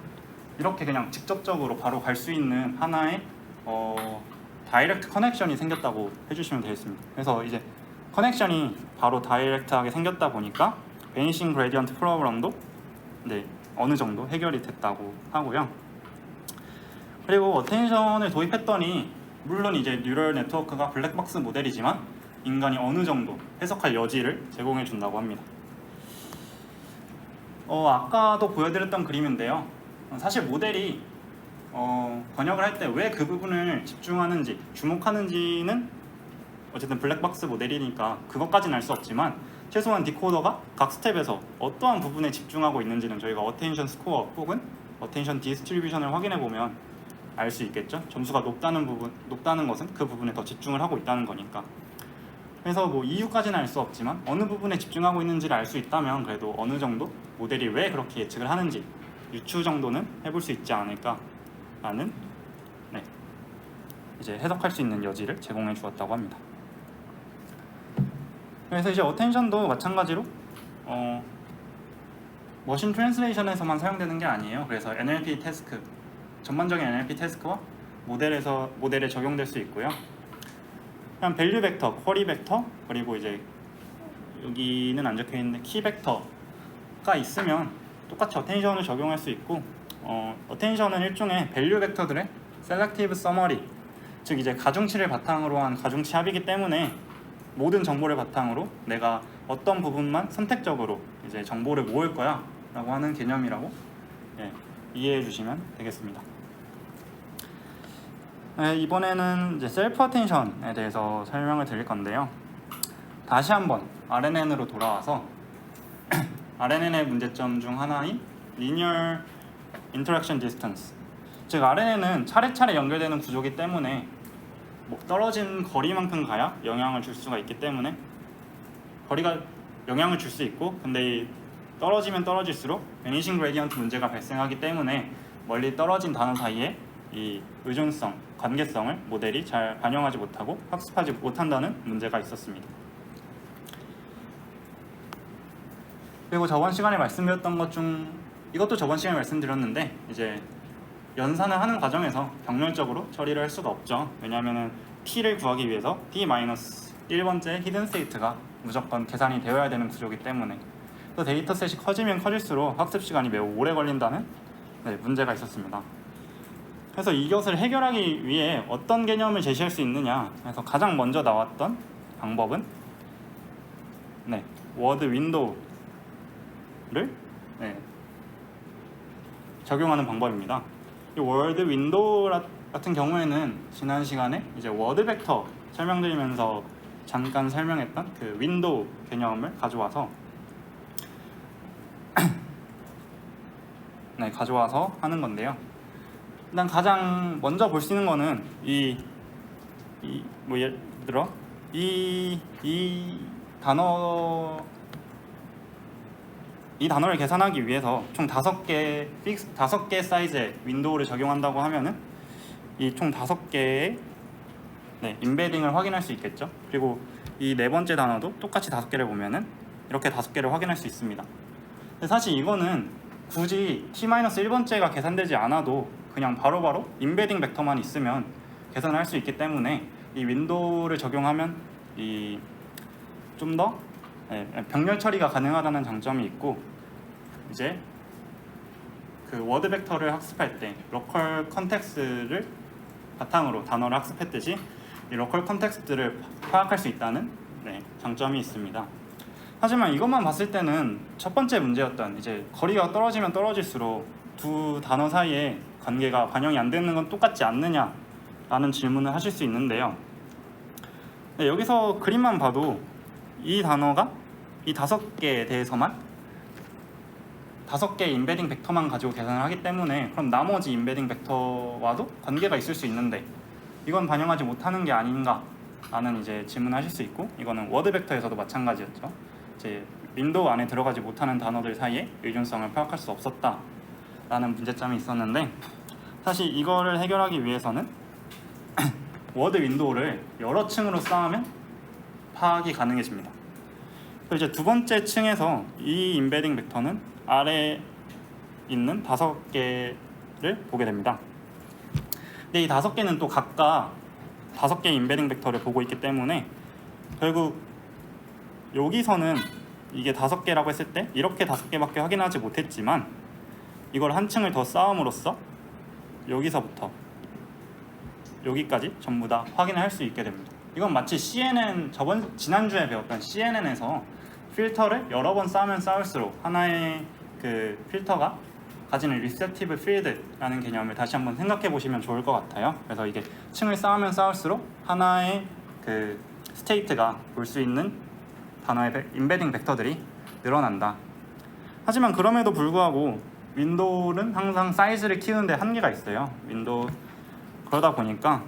이렇게 그냥 직접적으로 바로 갈 수 있는 하나의 다이렉트 커넥션이 생겼다고 해주시면 되겠습니다. 그래서 이제 커넥션이 바로 다이렉트하게 생겼다 보니까 베니싱 그레디언트 프로블럼도 어느 정도 해결이 됐다고 하고요. 그리고 어텐션을 도입했더니 물론 이제 뉴럴 네트워크가 블랙박스 모델이지만 인간이 어느 정도 해석할 여지를 제공해 준다고 합니다. 아까도 보여드렸던 그림인데요. 사실 모델이 번역을 할 때 왜 그 부분을 집중하는지 주목하는지는 어쨌든 블랙박스 모델이니까 그것까지는 알 수 없지만 최소한 디코더가 각 스텝에서 어떠한 부분에 집중하고 있는지는 저희가 어텐션 스코어 혹은 어텐션 디스트리뷰션을 확인해 보면 알 수 있겠죠. 점수가 높다는 것은 그 부분에 더 집중을 하고 있다는 거니까. 그래서 뭐 이유까지는 알 수 없지만 어느 부분에 집중하고 있는지를 알 수 있다면 그래도 어느 정도 모델이 왜 그렇게 예측을 하는지 유추 정도는 해볼 수 있지 않을까라는 이제 해석할 수 있는 여지를 제공해 주었다고 합니다. 그래서 이제 어텐션도 마찬가지로 머신 트랜슬레이션에서만 사용되는 게 아니에요. 그래서 NLP 태스크, 전반적인 NLP 태스크와 모델에 적용될 수 있고요. 그냥 밸류 벡터, 쿼리 벡터, 그리고 이제 여기는 안 적혀 있는데 키 벡터가 있으면 똑같이 어텐션을 적용할 수 있고, 어텐션은 일종의 밸류 벡터들의 셀렉티브 서머리, 즉 이제 가중치를 바탕으로 한 가중치 합이기 때문에 모든 정보를 바탕으로 내가 어떤 부분만 선택적으로 이제 정보를 모을 거야 라고 하는 개념이라고 이해해 주시면 되겠습니다. 이번에는 이제 셀프 어텐션에 대해서 설명을 드릴 건데요. 다시 한번 RNN으로 돌아와서 RNN의 문제점 중 하나인 Linear Interaction Distance, 즉 RNN은 차례차례 연결되는 구조이기 때문에 떨어진 거리만큼 가야 영향을 줄 수가 있기 때문에 거리가 영향을 줄 수 있고, 근데 떨어지면 떨어질수록 베니싱 그레디언트 문제가 발생하기 때문에 멀리 떨어진 단어 사이에 이 의존성, 관계성을 모델이 잘 반영하지 못하고 학습하지 못한다는 문제가 있었습니다. 그리고 저번 시간에 말씀드렸던 것 중 이것도 저번 시간에 말씀드렸는데 이제 연산을 하는 과정에서 병렬적으로 처리를 할 수가 없죠. 왜냐하면 t를 구하기 위해서 t-1번째 히든 스테이트가 무조건 계산이 되어야 되는 구조이기 때문에 또 데이터셋이 커지면 커질수록 학습 시간이 매우 오래 걸린다는 문제가 있었습니다. 그래서 이것을 해결하기 위해 어떤 개념을 제시할 수 있느냐, 그래서 가장 먼저 나왔던 방법은 워드 윈도우를 적용하는 방법입니다. 이 워드 윈도우 같은 경우에는 지난 시간에 이제 워드 벡터 설명드리면서 잠깐 설명했던 그 윈도우 개념을 가져와서 가져와서 하는 건데요. 일단 가장 먼저 볼 수 있는 거는 뭐 예를 들어 이 단어를 계산하기 위해서 총 5개 사이즈의 윈도우를 적용한다고 하면은 이 총 5개의 임베딩을 확인할 수 있겠죠. 그리고 이 네 번째 단어도 똑같이 5개를 보면은 이렇게 5개를 확인할 수 있습니다. 근데 사실 이거는 굳이 t-1번째가 계산되지 않아도 그냥 바로바로 임베딩 벡터만 있으면 계산할 수 있기 때문에 이 윈도우를 적용하면 좀 더 병렬 처리가 가능하다는 장점이 있고, 이제 그 워드 벡터를 학습할 때 로컬 컨텍스트를 바탕으로 단어를 학습했듯이 이 로컬 컨텍스트를 파악할 수 있다는 장점이 있습니다. 하지만 이것만 봤을 때는 첫 번째 문제였던 이제 거리가 떨어지면 떨어질수록 두 단어 사이에 관계가 반영이 안 되는 건 똑같지 않느냐라는 질문을 하실 수 있는데요. 여기서 그림만 봐도 이 단어가 이 5개에 대해서만 5개의 임베딩 벡터만 가지고 계산을 하기 때문에 그럼 나머지 임베딩 벡터와도 관계가 있을 수 있는데 이건 반영하지 못하는 게 아닌가라는 이제 질문을 하실 수 있고, 이거는 워드 벡터에서도 마찬가지였죠. 이제 윈도우 안에 들어가지 못하는 단어들 사이에 의존성을 파악할 수 없었다라는 문제점이 있었는데, 사실 이거를 해결하기 위해서는 워드 윈도우를 여러 층으로 쌓으면 파악이 가능해집니다. 그리고 이제 두 번째 층에서 이 임베딩 벡터는 아래에 있는 5개를 보게 됩니다. 근데 이 5개는 또 각각 5개의 임베딩 벡터를 보고 있기 때문에 결국 여기서는 이게 5개라고 했을 때 이렇게 5개밖에 확인하지 못했지만 이걸 한 층을 더 쌓음으로써 여기서부터 여기까지 전부 다 확인을 할 수 있게 됩니다. 이건 마치 CNN 지난주에 배웠던 CNN에서 필터를 여러 번 쌓으면 쌓을수록 하나의 그 필터가 가지는 receptive field라는 개념을 다시 한번 생각해 보시면 좋을 것 같아요. 그래서 이게 층을 쌓으면 쌓을수록 하나의 그 스테이트가 볼 수 있는 단어의 인베딩 벡터들이 늘어난다. 하지만 그럼에도 불구하고 윈도우는 항상 사이즈를 키우는데 한계가 있어요. 그러다 보니까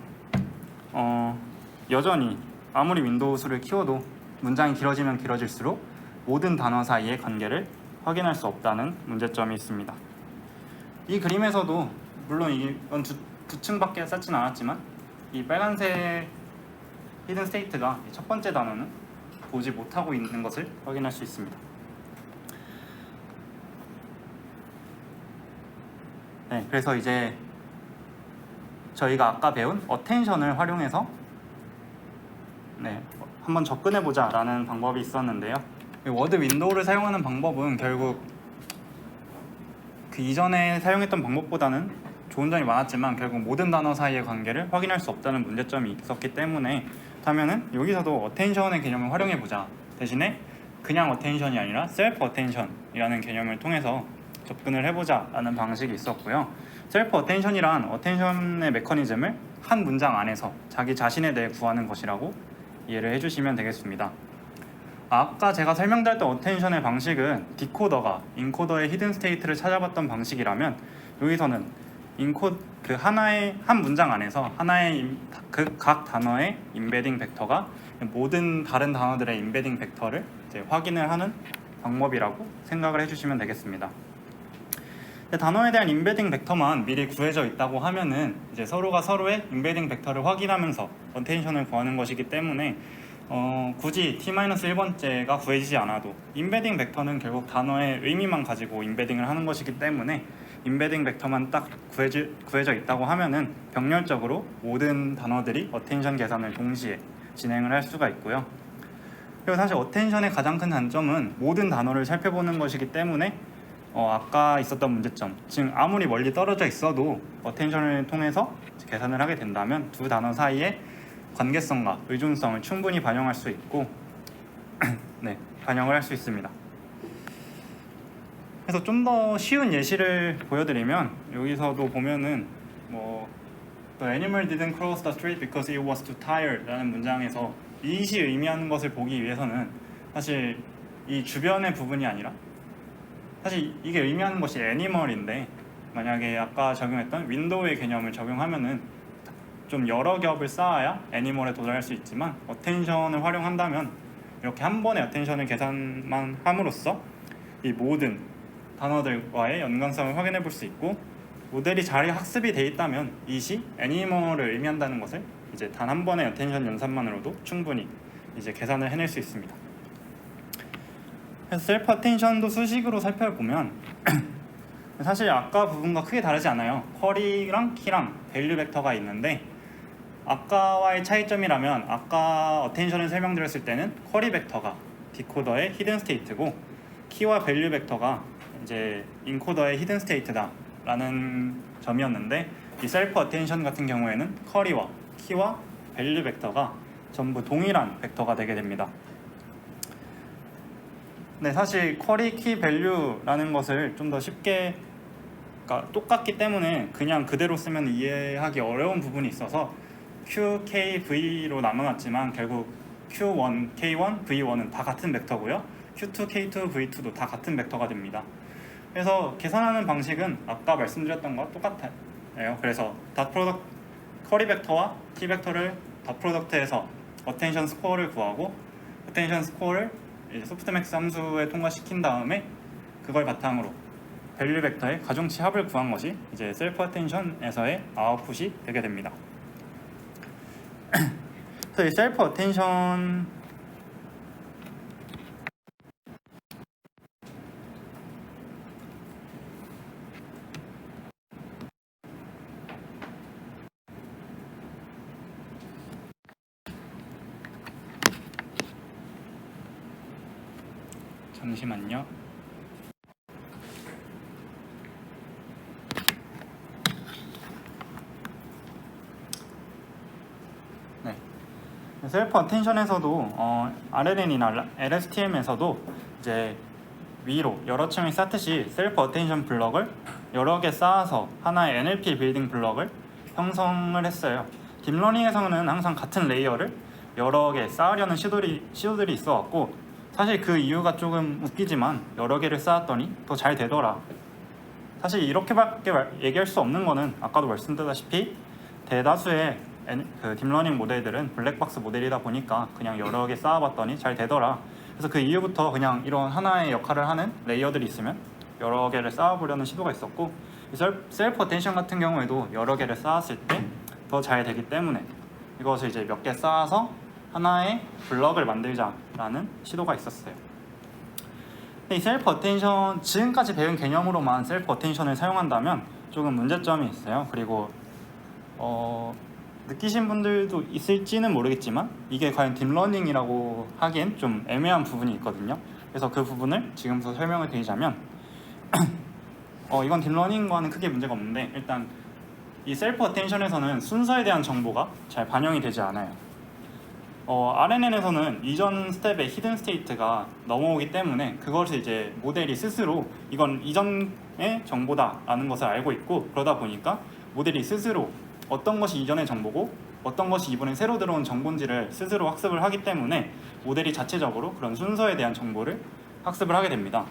여전히 아무리 윈도우 수를 키워도 문장이 길어지면 길어질수록 모든 단어 사이의 관계를 확인할 수 없다는 문제점이 있습니다. 이 그림에서도 물론 이건 두 층밖에 쌓진 않았지만 이 빨간색 히든 스테이트가 첫 번째 단어는 보지 못하고 있는 것을 확인할 수 있습니다. 네, 그래서 이제 저희가 아까 배운 어텐션을 활용해서 한번 접근해보자 라는 방법이 있었는데요. 워드 윈도우를 사용하는 방법은 결국 그 이전에 사용했던 방법보다는 좋은 점이 많았지만 결국 모든 단어 사이의 관계를 확인할 수 없다는 문제점이 있었기 때문에 그렇다면은 여기서도 어텐션의 개념을 활용해보자, 대신에 그냥 어텐션이 아니라 셀프 어텐션이라는 개념을 통해서 접근을 해보자 라는 방식이 있었고요. 셀프 어텐션이란 어텐션의 메커니즘을 한 문장 안에서 자기 자신에 대해 구하는 것이라고 이해를 해주시면 되겠습니다. 아까 제가 설명드렸던 어텐션의 방식은 디코더가 인코더의 히든 스테이트를 찾아봤던 방식이라면 여기서는 그 하나의 한 문장 안에서 하나의 각 단어의 인베딩 벡터가 모든 다른 단어들의 인베딩 벡터를 이제 확인을 하는 방법이라고 생각을 해주시면 되겠습니다. 단어에 대한 인베딩 벡터만 미리 구해져 있다고 하면은 이제 서로가 서로의 인베딩 벡터를 확인하면서 어텐션을 구하는 것이기 때문에 굳이 T-1번째가 구해지지 않아도 인베딩 벡터는 결국 단어의 의미만 가지고 인베딩을 하는 것이기 때문에 인베딩 벡터만 딱 구해져 있다고 하면은 병렬적으로 모든 단어들이 어텐션 계산을 동시에 진행을 할 수가 있고요. 그리고 사실 어텐션의 가장 큰 단점은 모든 단어를 살펴보는 것이기 때문에 아까 있었던 문제점, 즉 아무리 멀리 떨어져 있어도 어텐션을 통해서 계산을 하게 된다면 두 단어 사이의 관계성과 의존성을 충분히 반영할 수 있고 반영을 할 수 있습니다. 그래서 좀 더 쉬운 예시를 보여드리면 여기서도 보면은 The animal didn't cross the street because it was too tired 라는 문장에서 이것이 의미하는 것을 보기 위해서는 사실 이 주변의 부분이 아니라 사실 이게 의미하는 것이 애니멀인데 만약에 아까 적용했던 윈도우의 개념을 적용하면은 좀 여러 겹을 쌓아야 애니멀에 도달할 수 있지만 어텐션을 활용한다면 이렇게 한 번에 어텐션을 계산만 함으로써 이 모든 단어들과의 연관성을 확인해 볼 수 있고 모델이 잘 학습이 돼 있다면 이시 애니멀을 의미한다는 것을 이제 단 한 번의 어텐션 연산만으로도 충분히 이제 계산을 해낼 수 있습니다. 그래서 셀프 어텐션도 수식으로 살펴보면 사실 아까 부분과 크게 다르지 않아요. 쿼리랑 키랑 밸류 벡터가 있는데 아까와의 차이점이라면 아까 어텐션을 설명드렸을 때는 쿼리 벡터가 디코더의 히든 스테이트고 키와 밸류 벡터가 이제 인코더의 히든 스테이트다 라는 점이었는데 이 셀프 어텐션 같은 경우에는 쿼리와 키와 밸류 벡터가 전부 동일한 벡터가 되게 됩니다. 네, 사실 쿼리, 키, 밸류라는 것을 좀 더 쉽게 똑같기 때문에 그냥 그대로 쓰면 이해하기 어려운 부분이 있어서 Q, K, V로 나눠놨지만 결국 Q1, K1, V1은 다 같은 벡터고요. Q2, K2, V2도 다 같은 벡터가 됩니다. 그래서 계산하는 방식은 아까 말씀드렸던 것과 똑같아요. 그래서 닷 프로덕트 쿼리 벡터와 T 벡터를 닷 프로덕트에서 어텐션 스코어를 구하고 어텐션 스코어를 소프트맥스 함수에 통과시킨 다음에 그걸 바탕으로 밸류 벡터의 가중치 합을 구한 것이 이제 셀프 어텐션에서의 아웃풋이 되게 됩니다. 그래서 이 셀프 어텐션 잠시만요. 네. 셀프 어텐션에서도 RLN이나 LSTM에서도 이제 위로 여러 층을 쌓듯이 셀프 어텐션 블럭을 여러 개 쌓아서 하나의 NLP 빌딩 블럭을 형성을 했어요. 딥러닝에서는 항상 같은 레이어를 여러 개 쌓으려는 시도들이 있어왔고, 사실 그 이유가 조금 웃기지만 여러 개를 쌓았더니 더 잘 되더라. 사실 이렇게밖에 얘기할 수 없는 거는 아까도 말씀드렸다시피 대다수의 그 딥러닝 모델들은 블랙박스 모델이다 보니까 그냥 여러 개 쌓아봤더니 잘 되더라. 그래서 그 이후부터 그냥 이런 하나의 역할을 하는 레이어들이 있으면 여러 개를 쌓아보려는 시도가 있었고, 셀프 어텐션 같은 경우에도 여러 개를 쌓았을 때 더 잘 되기 때문에 이것을 이제 몇 개 쌓아서 하나의 블럭을 만들자라는 시도가 있었어요. 근데 이 셀프 어텐션, 지금까지 배운 개념으로만 셀프 어텐션을 사용한다면 조금 문제점이 있어요. 그리고 느끼신 분들도 있을지는 모르겠지만 이게 과연 딥러닝이라고 하기엔 좀 애매한 부분이 있거든요. 그래서 그 부분을 지금부터 설명을 드리자면 이건 딥러닝과는 크게 문제가 없는데, 일단 이 셀프 어텐션에서는 순서에 대한 정보가 잘 반영이 되지 않아요. RNN에서는 이전 스텝의 히든 스테이트가 넘어오기 때문에 그것을 이제 모델이 스스로 이건 이전의 정보다라는 것을 알고 있고, 그러다 보니까 모델이 스스로 어떤 것이 이전의 정보고 어떤 것이 이번에 새로 들어온 정보인지를 스스로 학습을 하기 때문에 모델이 자체적으로 그런 순서에 대한 정보를 학습을 하게 됩니다.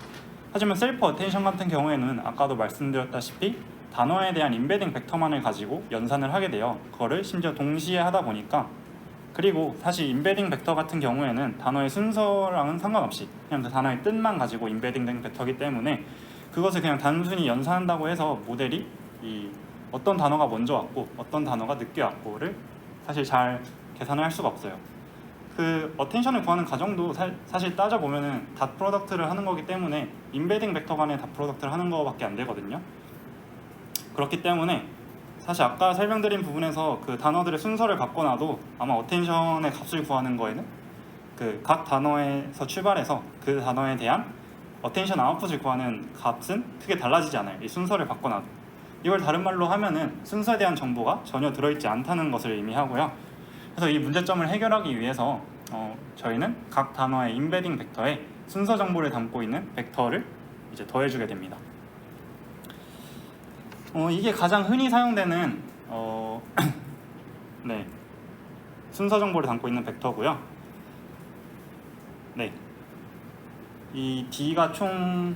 하지만 셀프 어텐션 같은 경우에는 아까도 말씀드렸다시피 단어에 대한 인베딩 벡터만을 가지고 연산을 하게 돼요. 그거를 심지어 동시에 하다 보니까, 그리고 사실 인베딩 벡터 같은 경우에는 단어의 순서랑은 상관없이 그냥 그 단어의 뜻만 가지고 인베딩된 벡터이기 때문에 그것을 그냥 단순히 연산한다고 해서 모델이 이 어떤 단어가 먼저 왔고 어떤 단어가 늦게 왔고를 사실 잘 계산을 할 수가 없어요. 그 어텐션을 구하는 과정도 사실 따져보면은 닷 프로덕트를 하는 거기 때문에 인베딩 벡터 간의 닷 프로덕트를 하는 거밖에 안 되거든요. 그렇기 때문에 사실 아까 설명드린 부분에서 그 단어들의 순서를 바꿔놔도 아마 어텐션의 값을 구하는 거에는 그 각 단어에서 출발해서 그 단어에 대한 어텐션 아웃풋을 구하는 값은 크게 달라지지 않아요. 이 순서를 바꿔놔도. 이걸 다른 말로 하면은 순서에 대한 정보가 전혀 들어있지 않다는 것을 의미하고요. 그래서 이 문제점을 해결하기 위해서 저희는 각 단어의 인베딩 벡터에 순서 정보를 담고 있는 벡터를 이제 더해주게 됩니다. 이게 가장 흔히 사용되는 네, 순서 정보를 담고 있는 벡터고요. 네, 이 D가 총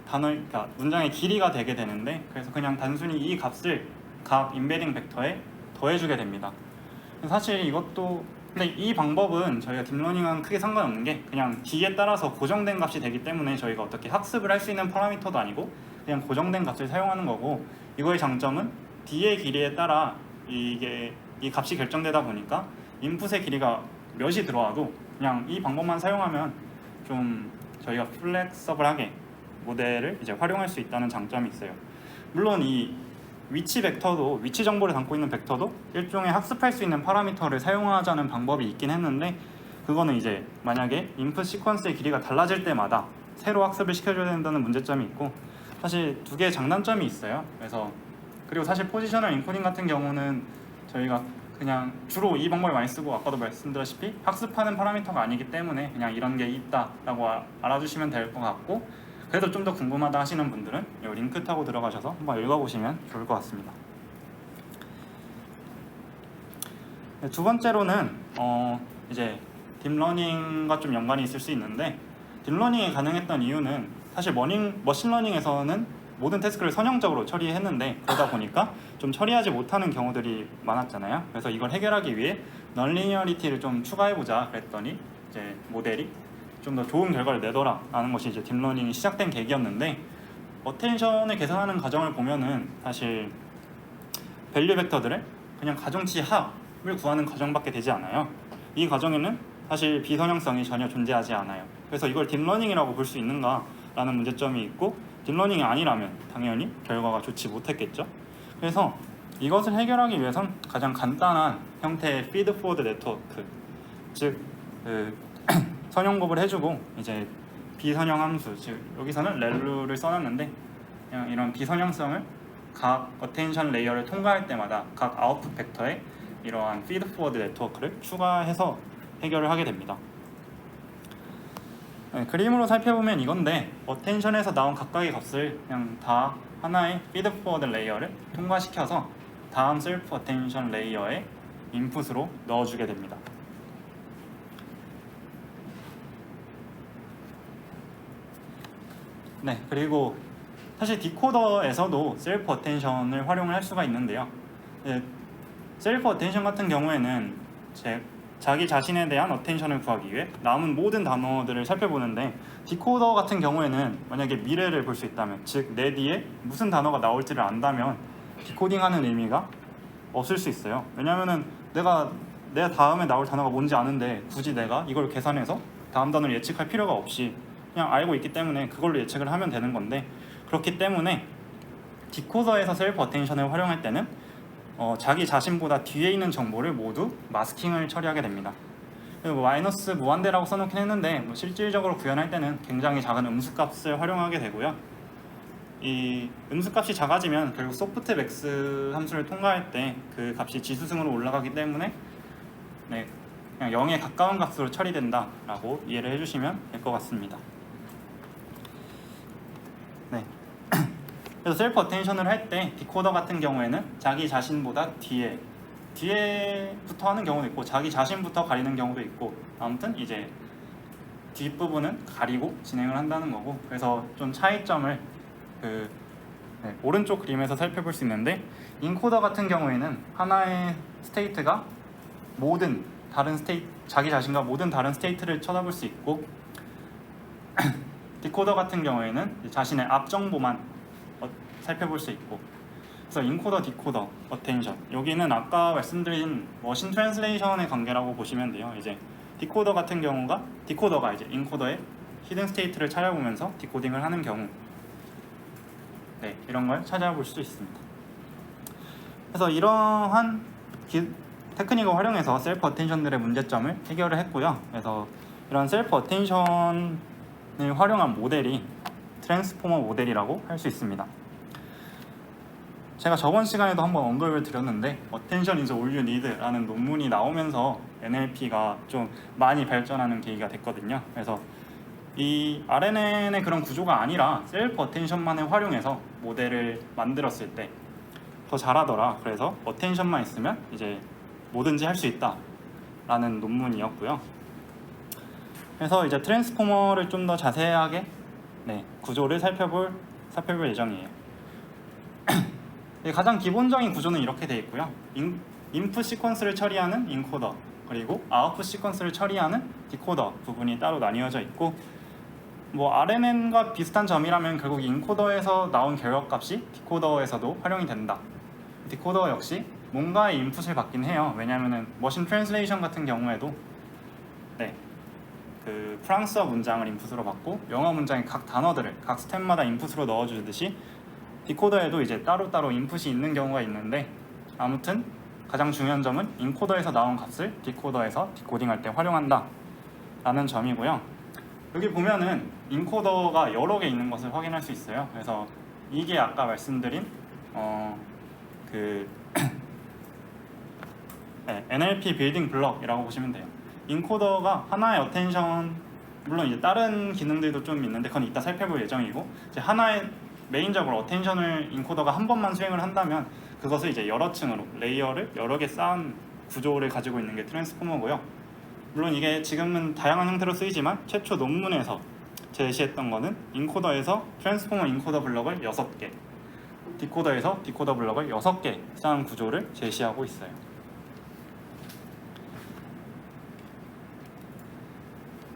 그러니까 문장의 길이가 되게 되는데, 그래서 그냥 단순히 이 값을 각 인베딩 벡터에 더해주게 됩니다. 사실 이것도, 근데 이 방법은 저희가 딥러닝은 크게 상관없는 게 그냥 D에 따라서 고정된 값이 되기 때문에 저희가 어떻게 학습을 할 수 있는 파라미터도 아니고 그냥 고정된 값을 사용하는 거고, 이거의 장점은 D의 길이에 따라 이 값이 결정되다 보니까 인풋의 길이가 몇이 들어와도 그냥 이 방법만 사용하면 좀 저희가 플렉서블하게 모델을 이제 활용할 수 있다는 장점이 있어요. 물론 이 위치 벡터도, 위치 정보를 담고 있는 벡터도 일종의 학습할 수 있는 파라미터를 사용하자는 방법이 있긴 했는데, 그거는 이제 만약에 인풋 시퀀스의 길이가 달라질 때마다 새로 학습을 시켜줘야 된다는 문제점이 있고, 사실 두 개의 장단점이 있어요. 그리고 사실 포지셔널 인코딩 같은 경우는 저희가 그냥 주로 이 방법을 많이 쓰고, 아까도 말씀드렸다시피 학습하는 파라미터가 아니기 때문에 그냥 이런 게 있다라고 알아주시면 될 것 같고, 그래도 좀 더 궁금하다 하시는 분들은 이 링크 타고 들어가셔서 한번 읽어보시면 좋을 것 같습니다. 두 번째로는 이제 딥러닝과 좀 연관이 있을 수 있는데, 딥러닝이 가능했던 이유는 사실 머신러닝에서는 모든 태스크를 선형적으로 처리했는데, 그러다 보니까 좀 처리하지 못하는 경우들이 많았잖아요. 그래서 이걸 해결하기 위해 넌리니어리티를 좀 추가해보자 그랬더니 이제 모델이 좀 더 좋은 결과를 내더라 라는 것이 이제 딥러닝이 시작된 계기였는데, 어텐션을 계산하는 과정을 보면은 사실 밸류 벡터들을 그냥 가중치 합을 구하는 과정밖에 되지 않아요. 이 과정에는 사실 비선형성이 전혀 존재하지 않아요. 그래서 이걸 딥러닝이라고 볼 수 있는가 라는 문제점이 있고, 딥러닝이 아니라면 당연히 결과가 좋지 못했겠죠. 그래서 이것을 해결하기 위해선 가장 간단한 형태의 피드 포워드 네트워크, 즉 선형곱을 해주고 이제 비선형 함수, 즉 여기서는 렐루를 써놨는데 그냥 이런 비선형성을 각 어텐션 레이어를 통과할 때마다 각 아웃풋 벡터에 이러한 피드 포워드 네트워크를 추가해서 해결을 하게 됩니다. 그림으로 살펴보면 이건데, 어텐션에서 나온 각각의 값을 그냥 다 하나의 피드 포워드 레이어를 통과시켜서 다음 셀프 어텐션 레이어의 인풋으로 넣어주게 됩니다. 네, 그리고 사실 디코더에서도 셀프 어텐션을 활용을 할 수가 있는데요. 네, 셀프 어텐션 같은 경우에는 자기 자신에 대한 어텐션을 구하기 위해 남은 모든 단어들을 살펴보는데, 디코더 같은 경우에는 만약에 미래를 볼 수 있다면, 즉 내 뒤에 무슨 단어가 나올지를 안다면 디코딩하는 의미가 없을 수 있어요. 왜냐하면은 내가 다음에 나올 단어가 뭔지 아는데 굳이 내가 이걸 계산해서 다음 단어를 예측할 필요가 없이 그냥 알고 있기 때문에 그걸로 예측을 하면 되는 건데, 그렇기 때문에 디코더에서 셀프 어텐션을 활용할 때는 자기 자신보다 뒤에 있는 정보를 모두 마스킹을 처리하게 됩니다. 그리고 마이너스 무한대라고 써놓긴 했는데 실질적으로 구현할 때는 굉장히 작은 음수값을 활용하게 되고요. 이 음수값이 작아지면 결국 소프트맥스 함수를 통과할 때 그 값이 지수승으로 올라가기 때문에 네, 그냥 0에 가까운 값으로 처리된다라고 이해를 해주시면 될 것 같습니다. 네. 그래서 셀프 어텐션을 할 때 디코더 같은 경우에는 자기 자신보다 뒤에부터 하는 경우도 있고 자기 자신부터 가리는 경우도 있고, 아무튼 이제 뒷부분은 가리고 진행을 한다는 거고, 그래서 좀 차이점을 오른쪽 그림에서 살펴볼 수 있는데, 인코더 같은 경우에는 하나의 스테이트가 모든 다른 자기 자신과 모든 다른 스테이트를 쳐다볼 수 있고, 디코더 같은 경우에는 자신의 앞 정보만 살펴볼 수 있고, 그래서 인코더, 디코더, 어텐션, 여기는 아까 말씀드린 머신 트랜슬레이션의 관계라고 보시면 돼요. 이제 디코더 같은 경우가 디코더가 이제 인코더의 히든 스테이트를 찾아보면서 디코딩을 하는 경우, 네, 이런 걸 찾아볼 수 있습니다. 그래서 이러한 테크닉을 활용해서 셀프 어텐션들의 문제점을 해결을 했고요. 그래서 이런 셀프 어텐션을 활용한 모델이 트랜스포머 모델이라고 할 수 있습니다. 제가 저번 시간에도 한번 언급을 드렸는데, Attention is all you need 라는 논문이 나오면서 NLP가 좀 많이 발전하는 계기가 됐거든요. 그래서 이 RNN의 그런 구조가 아니라 셀프 어텐션만을 활용해서 모델을 만들었을 때 더 잘하더라. 그래서 어텐션만 있으면 이제 뭐든지 할 수 있다 라는 논문이었고요. 그래서 이제 트랜스포머를 좀 더 자세하게 구조를 살펴볼 예정이에요. 가장 기본적인 구조는 이렇게 되어 있고요. 인풋 시퀀스를 처리하는 인코더, 그리고 아웃풋 시퀀스를 처리하는 디코더 부분이 따로 나뉘어져 있고, RNN과 비슷한 점이라면 결국 인코더에서 나온 결과값이 디코더에서도 활용이 된다. 디코더 역시 뭔가의 인풋을 받긴 해요. 왜냐하면 머신 트랜슬레이션 같은 경우에도 그 프랑스어 문장을 인풋으로 받고 영어 문장의 각 단어들을 각 스텝마다 인풋으로 넣어주듯이 디코더에도 이제 따로따로 인풋이 있는 경우가 있는데, 아무튼 가장 중요한 점은 인코더에서 나온 값을 디코더에서 디코딩할 때 활용한다 라는 점이고요. 여기 보면은 인코더가 여러 개 있는 것을 확인할 수 있어요. 그래서 이게 아까 말씀드린 NLP 빌딩 블럭이라고 보시면 돼요. 인코더가 하나의 어텐션, 물론 이제 다른 기능들도 좀 있는데 그건 이따 살펴볼 예정이고, 이제 하나의 메인적으로 어텐션을 인코더가 한 번만 수행을 한다면 그것을 이제 여러 층으로 레이어를 여러 개 쌓은 구조를 가지고 있는 게 트랜스포머고요. 물론 이게 지금은 다양한 형태로 쓰이지만 최초 논문에서 제시했던 거는 인코더에서 트랜스포머 인코더 블럭을 6개, 디코더에서 디코더 블럭을 6개 쌓은 구조를 제시하고 있어요.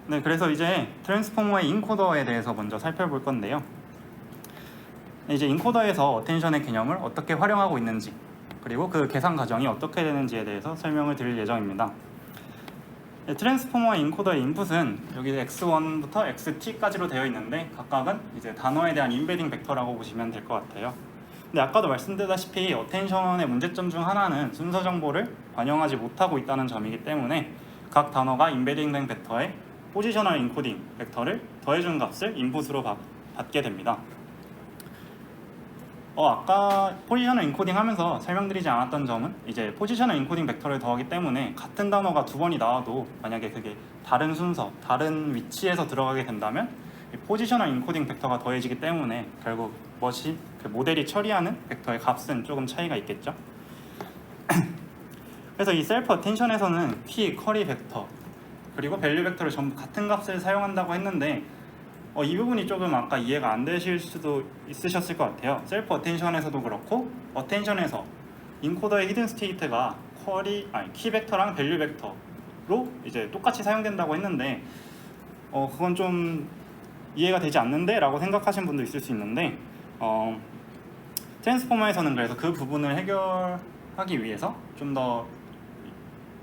네, 그래서 이제 트랜스포머의 인코더에 대해서 먼저 살펴볼 건데요. 이제 인코더에서 어텐션의 개념을 어떻게 활용하고 있는지, 그리고 그 계산 과정이 어떻게 되는지에 대해서 설명을 드릴 예정입니다. 트랜스포머와 인코더의 인풋은 여기 x1부터 xt까지로 되어 있는데 각각은 이제 단어에 대한 인베딩 벡터라고 보시면 될 것 같아요. 근데 아까도 말씀드렸다시피 어텐션의 문제점 중 하나는 순서 정보를 반영하지 못하고 있다는 점이기 때문에 각 단어가 인베딩된 벡터에 포지셔널 인코딩 벡터를 더해준 값을 인풋으로 받게 됩니다. 아까 포지셔널 인코딩 하면서 설명드리지 않았던 점은 이제 포지셔널 인코딩 벡터를 더하기 때문에 같은 단어가 두 번이 나와도 만약에 그게 다른 순서, 다른 위치에서 들어가게 된다면 포지셔널 인코딩 벡터가 더해지기 때문에 결국 그 모델이 처리하는 벡터의 값은 조금 차이가 있겠죠. 그래서 이 셀프 어텐션에서는 키, 커리 벡터 그리고 밸류 벡터를 전부 같은 값을 사용한다고 했는데 이 부분이 조금 아까 이해가 안 되실 수도 있으셨을 것 같아요. 셀프 어텐션에서도 그렇고 어텐션에서 인코더의 히든 스테이트가 키 벡터랑 밸류 벡터로 이제 똑같이 사용된다고 했는데 그건 좀 이해가 되지 않는데? 라고 생각하시는 분도 있을 수 있는데 트랜스포머에서는 그래서 그 부분을 해결하기 위해서 좀 더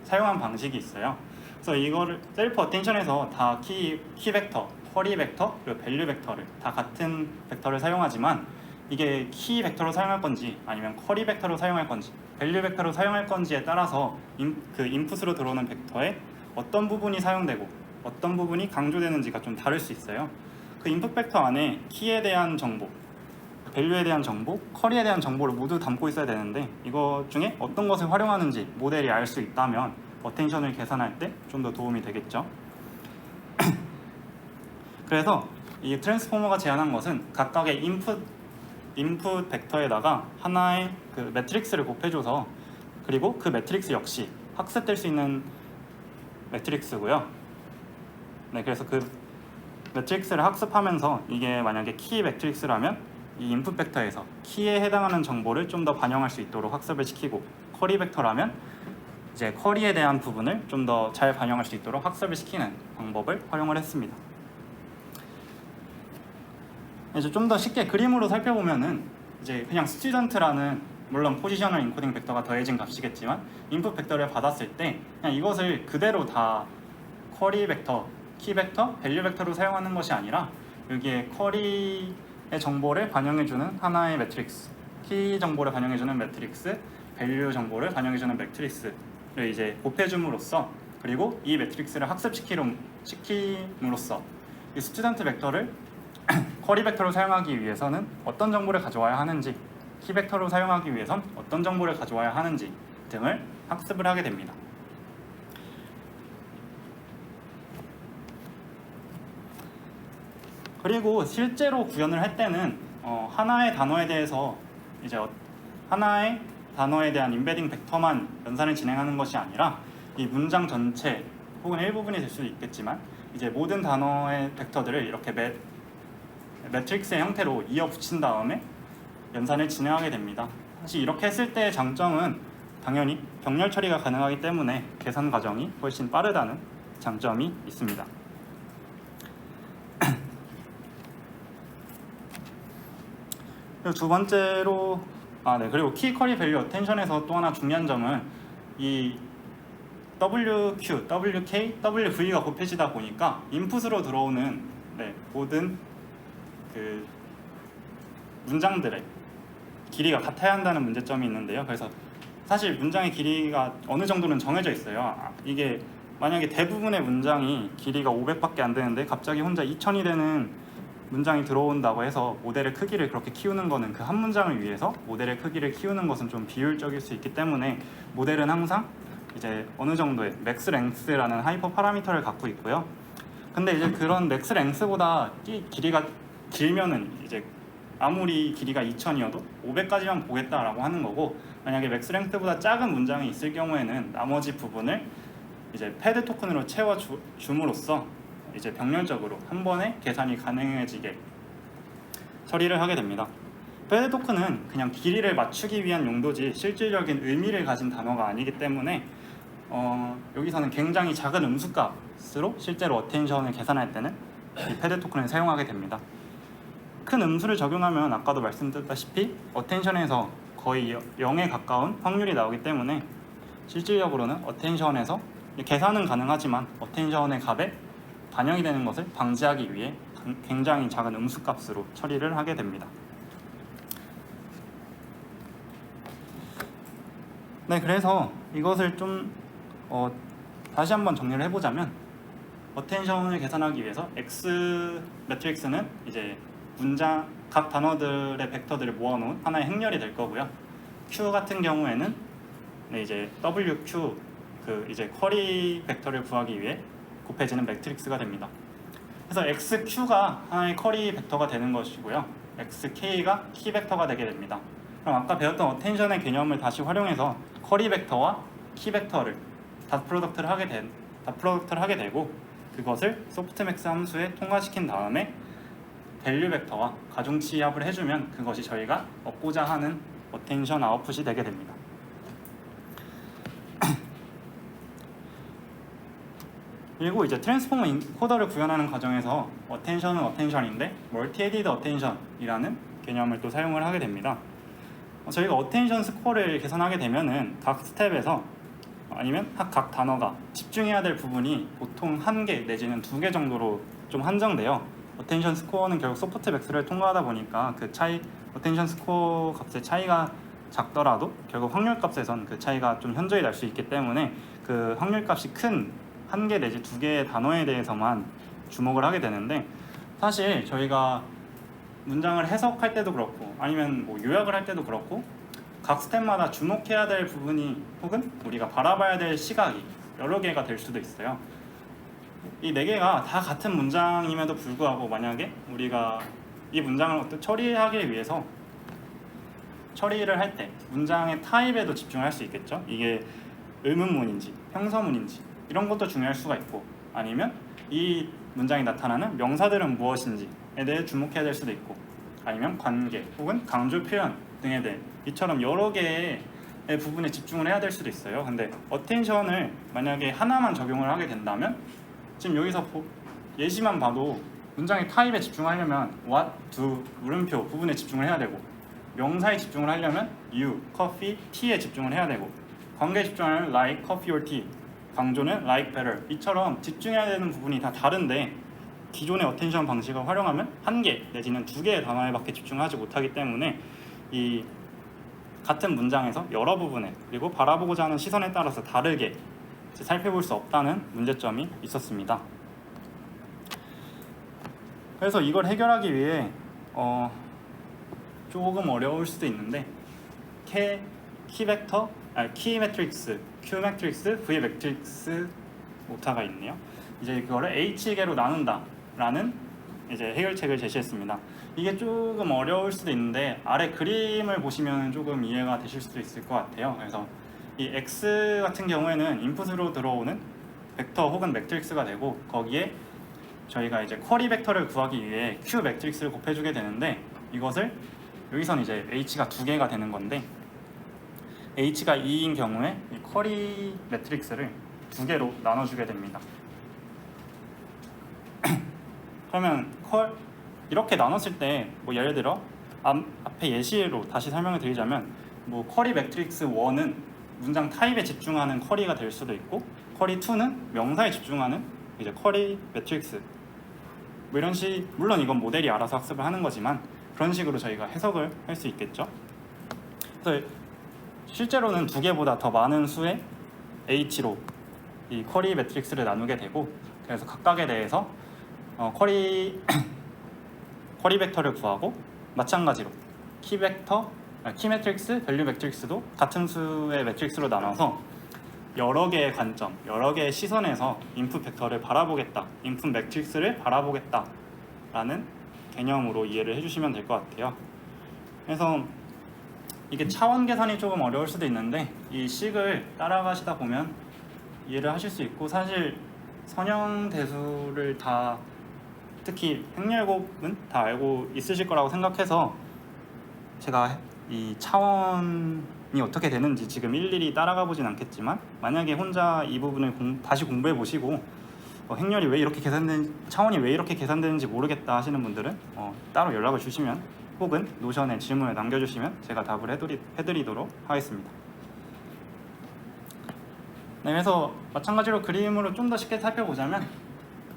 사용한 방식이 있어요. 그래서 이거를 셀프 어텐션에서 다 키 벡터, 커리 벡터, 그리고 밸류 벡터를 다 같은 벡터를 사용하지만 이게 키 벡터로 사용할 건지 아니면 커리 벡터로 사용할 건지 밸류 벡터로 사용할 건지에 따라서 그 인풋으로 들어오는 벡터에 어떤 부분이 사용되고 어떤 부분이 강조되는지가 좀 다를 수 있어요. 그 인풋 벡터 안에 키에 대한 정보, 밸류에 대한 정보, 커리에 대한 정보를 모두 담고 있어야 되는데 이거 중에 어떤 것을 활용하는지 모델이 알 수 있다면 어텐션을 계산할 때 좀 더 도움이 되겠죠. 그래서 이 트랜스포머가 제안한 것은 각각의 인풋 벡터에다가 하나의 그 매트릭스를 곱해줘서 그리고 그 매트릭스 역시 학습될 수 있는 매트릭스고요. 네, 그래서 그 매트릭스를 학습하면서 이게 만약에 키 매트릭스라면 이 인풋 벡터에서 키에 해당하는 정보를 좀 더 반영할 수 있도록 학습을 시키고 커리 벡터라면 이제 커리에 대한 부분을 좀 더 잘 반영할 수 있도록 학습을 시키는 방법을 활용을 했습니다. 이제 좀 더 쉽게 그림으로 살펴보면은 이제 그냥 스튜던트라는 물론 포지셔널 인코딩 벡터가 더해진 값이겠지만 인풋 벡터를 받았을 때 그냥 이것을 그대로 다 커리 벡터, 키 벡터, 밸류 벡터로 사용하는 것이 아니라 여기에 커리의 정보를 반영해주는 하나의 매트릭스, 키 정보를 반영해주는 매트릭스, 밸류 정보를 반영해주는 매트릭스를 이제 곱해줌으로써 그리고 이 매트릭스를 학습시킴으로써 이 스튜던트 벡터를 커리 벡터로 사용하기 위해서는 어떤 정보를 가져와야 하는지, 키 벡터로 사용하기 위해선 어떤 정보를 가져와야 하는지 등을 학습을 하게 됩니다. 그리고 실제로 구현을 할 때는 하나의 단어에 대해서 이제 하나의 단어에 대한 인베딩 벡터만 연산을 진행하는 것이 아니라 이 문장 전체 혹은 일부분이 될 수도 있겠지만 이제 모든 단어의 벡터들을 이렇게 매트릭스의 형태로 이어 붙인 다음에 연산을 진행하게 됩니다. 사실 이렇게 했을 때의 장점은 당연히 병렬 처리가 가능하기 때문에 계산 과정이 훨씬 빠르다는 장점이 있습니다. 그리고 두 번째로 그리고 키 커리 밸류 어텐션에서 또 하나 중요한 점은 이 WQ, WK, WV가 곱해지다 보니까 인풋으로 들어오는 모든 그 문장들의 길이가 같아야 한다는 문제점이 있는데요. 그래서 사실 문장의 길이가 어느 정도는 정해져 있어요. 이게 만약에 대부분의 문장이 길이가 500밖에 안 되는데 갑자기 혼자 2000이 되는 문장이 들어온다고 해서 모델의 크기를 그렇게 키우는 거는 그 한 문장을 위해서 모델의 크기를 키우는 것은 좀 비효율적일 수 있기 때문에 모델은 항상 이제 어느 정도의 맥스 랭스라는 하이퍼 파라미터를 갖고 있고요. 근데 이제 그런 맥스 랭스보다 길이가 길면은 이제 아무리 길이가 2000이어도 500까지만 보겠다라고 하는 거고, 만약에 맥스 랭스보다 작은 문장이 있을 경우에는 나머지 부분을 이제 패드 토큰으로 채워 줌으로써 이제 병렬적으로 한 번에 계산이 가능해지게 처리를 하게 됩니다. 패드 토큰은 그냥 길이를 맞추기 위한 용도지 실질적인 의미를 가진 단어가 아니기 때문에 여기서는 굉장히 작은 음수값으로 실제로 어텐션을 계산할 때는 이 패드 토큰을 사용하게 됩니다. 큰 음수를 적용하면 아까도 말씀드렸다시피 어텐션에서 거의 0에 가까운 확률이 나오기 때문에 실질적으로는 어텐션에서 계산은 가능하지만 어텐션의 값에 반영이 되는 것을 방지하기 위해 굉장히 작은 음수값으로 처리를 하게 됩니다. 그래서 이것을 좀 다시 한번 정리를 해보자면 어텐션을 계산하기 위해서 X 매트릭스는 이제 문장 각 단어들의 벡터들을 모아놓은 하나의 행렬이 될 거고요. Q 같은 경우에는 이제 WQ 이제 쿼리 벡터를 구하기 위해 곱해지는 매트릭스가 됩니다. 그래서 XQ가 하나의 쿼리 벡터가 되는 것이고요. xk가 키 벡터가 되게 됩니다. 그럼 아까 배웠던 어텐션의 개념을 다시 활용해서 커리 벡터와 키 벡터를 닷 프로덕트를 하게 되고 그것을 소프트맥스 함수에 통과시킨 다음에 밸류 벡터와 가중치합을 해주면 그것이 저희가 얻고자 하는 어텐션 아웃풋이 되게 됩니다. 그리고 이제 트랜스포머 인코더를 구현하는 과정에서 어텐션은 어텐션인데 멀티 에디드 어텐션이라는 개념을 또 사용을 하게 됩니다. 저희가 어텐션 스코어를 계산하게 되면은 각 스텝에서 아니면 각 단어가 집중해야 될 부분이 보통 1개 내지는 2개 정도로 좀 한정돼요. 어텐션 스코어는 결국 소프트맥스를 통과하다 보니까 그 차이, 어텐션 스코어 값의 차이가 작더라도 결국 확률 값에선 그 차이가 좀 현저히 날 수 있기 때문에 그 확률 값이 큰 1개 내지 2개의 단어에 대해서만 주목을 하게 되는데, 사실 저희가 문장을 해석할 때도 그렇고 아니면 뭐 요약을 할 때도 그렇고 각 스텝마다 주목해야 될 부분이 혹은 우리가 바라봐야 될 시각이 여러 개가 될 수도 있어요. 이 4개가 다 같은 문장임에도 불구하고 만약에 우리가 이 문장을 어떻게 처리하기 위해서 처리를 할 때 문장의 타입에도 집중할 수 있겠죠. 이게 의문문인지 형서문인지 이런 것도 중요할 수가 있고, 아니면 이 문장이 나타나는 명사들은 무엇인지에 대해 주목해야 될 수도 있고, 아니면 관계 혹은 강조 표현 등에 대해 이처럼 여러 개의 부분에 집중을 해야 될 수도 있어요. 근데 어텐션을 만약에 하나만 적용을 하게 된다면 지금 여기서 예시만 봐도 문장의 타입에 집중하려면 what, do, 물음표 부분에 집중을 해야 되고, 명사에 집중을 하려면 you, coffee, tea에 집중을 해야 되고, 관계에 집중하려면 like, coffee or tea, 강조는 like better, 이처럼 집중해야 되는 부분이 다 다른데 기존의 어텐션 방식을 활용하면 1개 내지는 2개의 단어에 밖에 집중하지 못하기 때문에 이 같은 문장에서 여러 부분에 그리고 바라보고자 하는 시선에 따라서 다르게 살펴볼 수 없다는 문제점이 있었습니다. 그래서 이걸 해결하기 위해 조금 어려울 수도 있는데 키 매트릭스, Q 매트릭스, V 매트릭스 오타가 있네요. 이제 그거를 H개로 나눈다라는 이제 해결책을 제시했습니다. 이게 조금 어려울 수도 있는데 아래 그림을 보시면 조금 이해가 되실 수도 있을 것 같아요. 그래서 이 X 같은 경우에는 인풋으로 들어오는 벡터 혹은 매트릭스가 되고, 거기에 저희가 이제 쿼리 벡터를 구하기 위해 Q 매트릭스를 곱해주게 되는데, 이것을 여기서는 이제 H가 2개가 되는 건데 H가 2인 경우에 이 쿼리 매트릭스를 2개로 나눠주게 됩니다. 그러면 이렇게 나눴을 때 뭐 예를 들어 앞에 예시로 다시 설명을 드리자면 뭐 쿼리 매트릭스 1은 문장 타입에 집중하는 쿼리가 될 수도 있고, 쿼리 2는 명사에 집중하는 이제 쿼리 매트릭스 뭐 이런 물론 이건 모델이 알아서 학습을 하는 거지만 그런 식으로 저희가 해석을 할 수 있겠죠. 그래서 실제로는 2개보다 더 많은 수의 H로 이 쿼리 매트릭스를 나누게 되고, 그래서 각각에 대해서 쿼리 벡터를 구하고 마찬가지로 키 매트릭스, 밸류 매트릭스도 같은 수의 매트릭스로 나눠서 여러 개의 관점, 여러 개의 시선에서 인풋 벡터를 바라보겠다, 인풋 매트릭스를 바라보겠다 라는 개념으로 이해를 해주시면 될 것 같아요. 그래서 이게 차원 계산이 조금 어려울 수도 있는데 이 식을 따라가시다 보면 이해를 하실 수 있고, 사실 선형 대수를 다 특히 행렬곱은 다 알고 있으실 거라고 생각해서 제가 이 차원이 어떻게 되는지 지금 일일이 따라가 보진 않겠지만, 만약에 혼자 이 부분을 다시 공부해 보시고 행렬이 왜 이렇게 차원이 왜 이렇게 계산되는지 모르겠다 하시는 분들은 따로 연락을 주시면 혹은 노션에 질문을 남겨주시면 제가 답을 해드리도록 하겠습니다. 네, 그래서 마찬가지로 그림으로 좀 더 쉽게 살펴보자면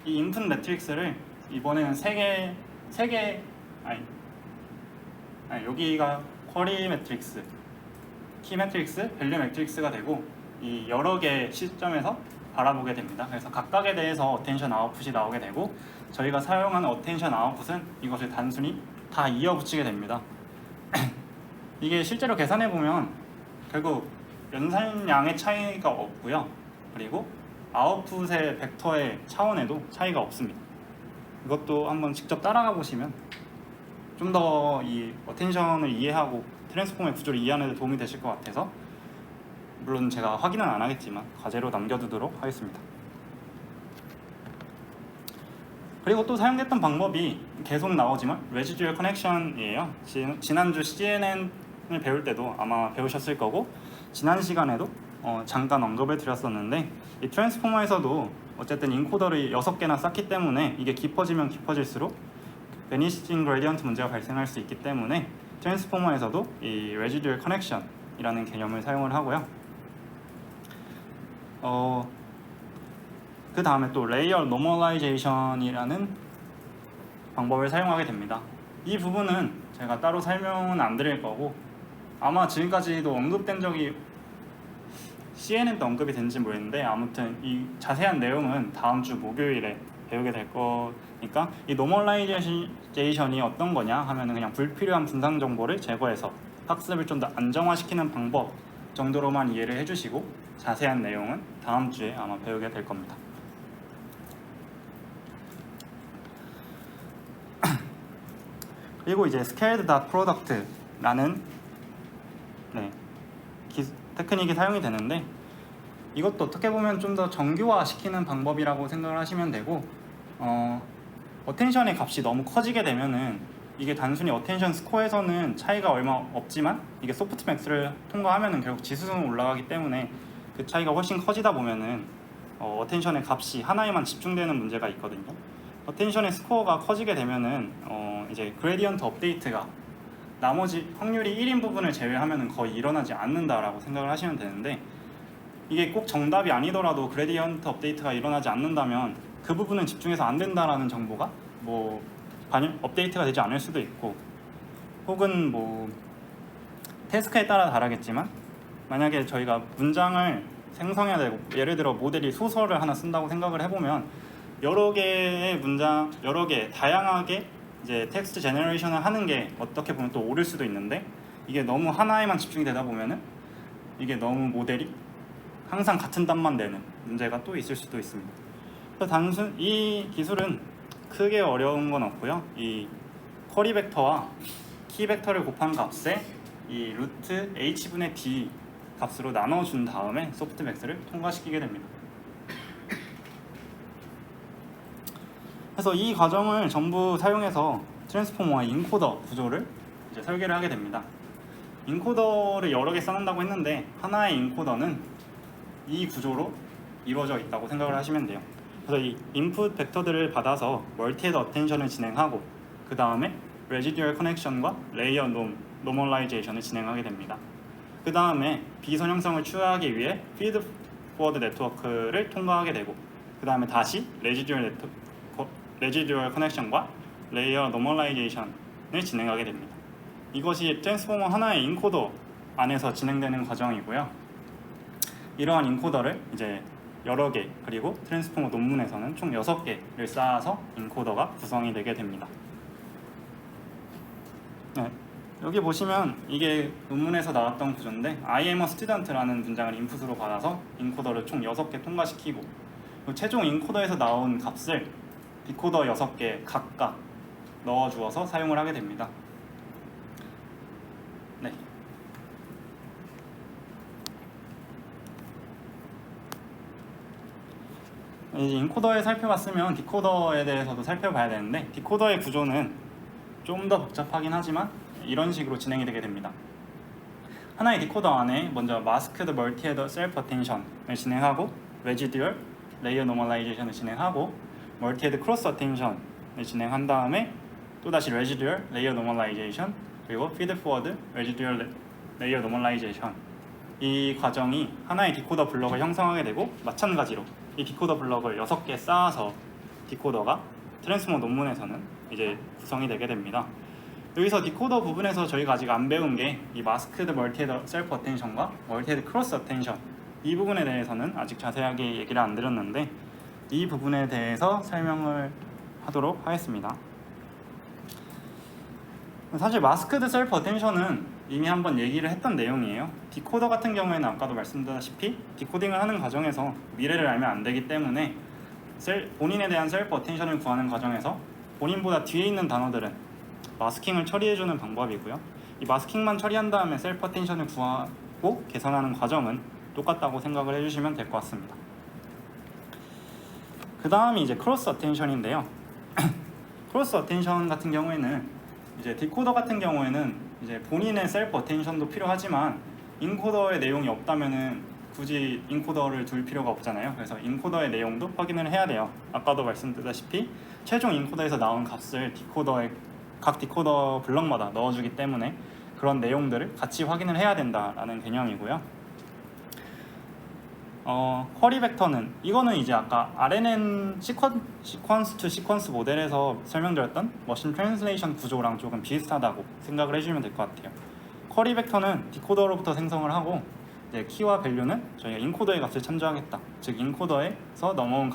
이 인풋 매트릭스를 이번에는 3개 여기가 쿼리 매트릭스, 키 매트릭스, 밸류 매트릭스가 되고 이 여러 개의 시점에서 바라보게 됩니다. 그래서 각각에 대해서 어텐션 아웃풋이 나오게 되고, 저희가 사용하는 어텐션 아웃풋은 이것을 단순히 다 이어붙이게 됩니다. 이게 실제로 계산해 보면 결국 연산량의 차이가 없고요, 그리고 아웃풋의 벡터의 차원에도 차이가 없습니다. 이것도 한번 직접 따라가 보시면 좀 더 이 어텐션을 이해하고 트랜스폼의 구조를 이해하는 데 도움이 되실 것 같아서 물론 제가 확인은 안 하겠지만 과제로 남겨두도록 하겠습니다. 그리고 또 사용됐던 방법이 계속 나오지만 레지듀얼 커넥션이에요. 지난주 CNN을 배울 때도 아마 배우셨을 거고 지난 시간에도 잠깐 언급을 드렸었는데 이 트랜스포머에서도 어쨌든 인코더를 6개나 쌓기 때문에 이게 깊어지면 깊어질수록 베니싱 그레디언트 문제가 발생할 수 있기 때문에 트랜스포머에서도 이 레지듀얼 커넥션이라는 개념을 사용을 하고요. 그 다음에 또 레이어 노멀라이제이션이라는 방법을 사용하게 됩니다. 이 부분은 제가 따로 설명은 안 드릴 거고 아마 지금까지도 언급된 적이 CNN도 언급이 된지 모르겠는데 아무튼 이 자세한 내용은 다음 주 목요일에 배우게 될 거니까 이 노멀라이제이션이 어떤 거냐 하면은 그냥 불필요한 분산 정보를 제거해서 학습을 좀 더 안정화시키는 방법 정도로만 이해를 해주시고 자세한 내용은 다음 주에 아마 배우게 될 겁니다. 그리고 이제 Scaled Dot Product라는 테크닉이 사용이 되는데 이것도 어떻게 보면 좀 더 정교화 시키는 방법이라고 생각을 하시면 되고 어텐션의 값이 너무 커지게 되면은 이게 단순히 어텐션 스코어에서는 차이가 얼마 없지만 이게 소프트맥스를 통과하면은 결국 지수는 올라가기 때문에 그 차이가 훨씬 커지다 보면은 어텐션의 값이 하나에만 집중되는 문제가 있거든요. 어텐션의 스코어가 커지게 되면은 이제 그레디언트 업데이트가 나머지 확률이 1인 부분을 제외하면은 거의 일어나지 않는다라고 생각을 하시면 되는데 이게 꼭 정답이 아니더라도 그레디언트 업데이트가 일어나지 않는다면 그 부분은 집중해서 안 된다라는 정보가 뭐 업데이트가 되지 않을 수도 있고 혹은 뭐 태스크에 따라 다르겠지만 만약에 저희가 문장을 생성해야 되고 예를 들어 모델이 소설을 하나 쓴다고 생각을 해보면 여러 개의 문장, 여러 개 다양하게 이제 텍스트 제너레이션을 하는 게 어떻게 보면 또 옳을 수도 있는데 이게 너무 하나에만 집중이 되다 보면은 이게 너무 모델이 항상 같은 답만 내는 문제가 또 있을 수도 있습니다. 그래서 이 기술은 크게 어려운 건 없고요. 이 쿼리 벡터와 키 벡터를 곱한 값에 이 루트 h분의 d 값으로 나눠준 다음에 소프트맥스를 통과시키게 됩니다. 그래서 이 과정을 전부 사용해서 트랜스포머와 인코더 구조를 이제 설계를 하게 됩니다. 인코더를 여러 개 쌓는다고 했는데 하나의 인코더는 이 구조로 이루어져 있다고 생각을 하시면 돼요. 그래서 이 인풋 벡터들을 받아서 멀티헤드 어텐션을 진행하고 그 다음에 레지듀얼 커넥션과 레이어 노멀라이제이션을 진행하게 됩니다. 그 다음에 비선 형성을 추가하기 위해 피드 포워드 네트워크를 통과하게 되고 그 다음에 다시 레지듀얼 커넥션과 레이어 노멀라이제이션을 진행하게 됩니다. 이것이 트랜스포머 하나의 인코더 안에서 진행되는 과정이고요. 이러한 인코더를 이제 여러 개 그리고 트랜스포머 논문에서는 총 6개를 쌓아서 인코더가 구성이 되게 됩니다. 네, 여기 보시면 이게 논문에서 나왔던 구조인데 I am a student라는 문장을 인풋으로 받아서 인코더를 총 6개 통과시키고 최종 인코더에서 나온 값을 디코더 6개 각각 넣어주어서 사용을 하게 됩니다. 네. 이제 인코더에 살펴봤으면 디코더에 대해서도 살펴봐야 되는데 디코더의 구조는 좀 더 복잡하긴 하지만 이런 식으로 진행이 되게 됩니다. 하나의 디코더 안에 먼저 마스크드 멀티헤드 셀프 어텐션을 진행하고 레지듀얼 레이어 노멀라이제이션을 진행하고 멀티헤드 크로스 어텐션을 진행한 다음에 또다시 레지듀얼 레이어 노멀라이제이션 그리고 피드 포워드 레지듀얼 레이어 노멀라이제이션 이 과정이 하나의 디코더 블럭을 형성하게 되고 마찬가지로 이 디코더 블럭을 6개 쌓아서 디코더가 트랜스포머 논문에서는 이제 구성이 되게 됩니다. 여기서 디코더 부분에서 저희가 아직 안 배운 게 이 마스크드 멀티헤드 셀프 어텐션과 멀티헤드 크로스 어텐션 이 부분에 대해서는 아직 자세하게 얘기를 안 드렸는데 이 부분에 대해서 설명을 하도록 하겠습니다. 사실 마스크드 셀프 어텐션은 이미 한번 얘기를 했던 내용이에요. 디코더 같은 경우에는 아까도 말씀드렸다시피 디코딩을 하는 과정에서 미래를 알면 안 되기 때문에 본인에 대한 셀프 어텐션을 구하는 과정에서 본인보다 뒤에 있는 단어들은 마스킹을 처리해주는 방법이고요. 이 마스킹만 처리한 다음에 셀프 어텐션을 구하고 계산하는 과정은 똑같다고 생각을 해주시면 될 것 같습니다. 그 다음이 이제 크로스 어텐션인데요. 크로스 어텐션 같은 경우에는 이제 디코더 같은 경우에는 이제 본인의 셀프 어텐션도 필요하지만 인코더의 내용이 없다면은 굳이 인코더를 둘 필요가 없잖아요. 그래서 인코더의 내용도 확인을 해야 돼요. 아까도 말씀드렸다시피 최종 인코더에서 나온 값을 각 디코더 블럭마다 넣어주기 때문에 그런 내용들을 같이 확인을 해야 된다라는 개념이고요. 쿼리 벡터는 이거는 이제 아까 RNN 시퀀스 투 시퀀스 모델에서 설명드렸던 머신 트랜슬레이션 구조랑 조금 비슷하다고 생각을 해주시면 될 것 같아요. 쿼리 벡터는 디코더로부터 생성을 하고 이제 키와 밸류는 저희가 인코더의 값을 참조하겠다. 즉 인코더에서 넘어온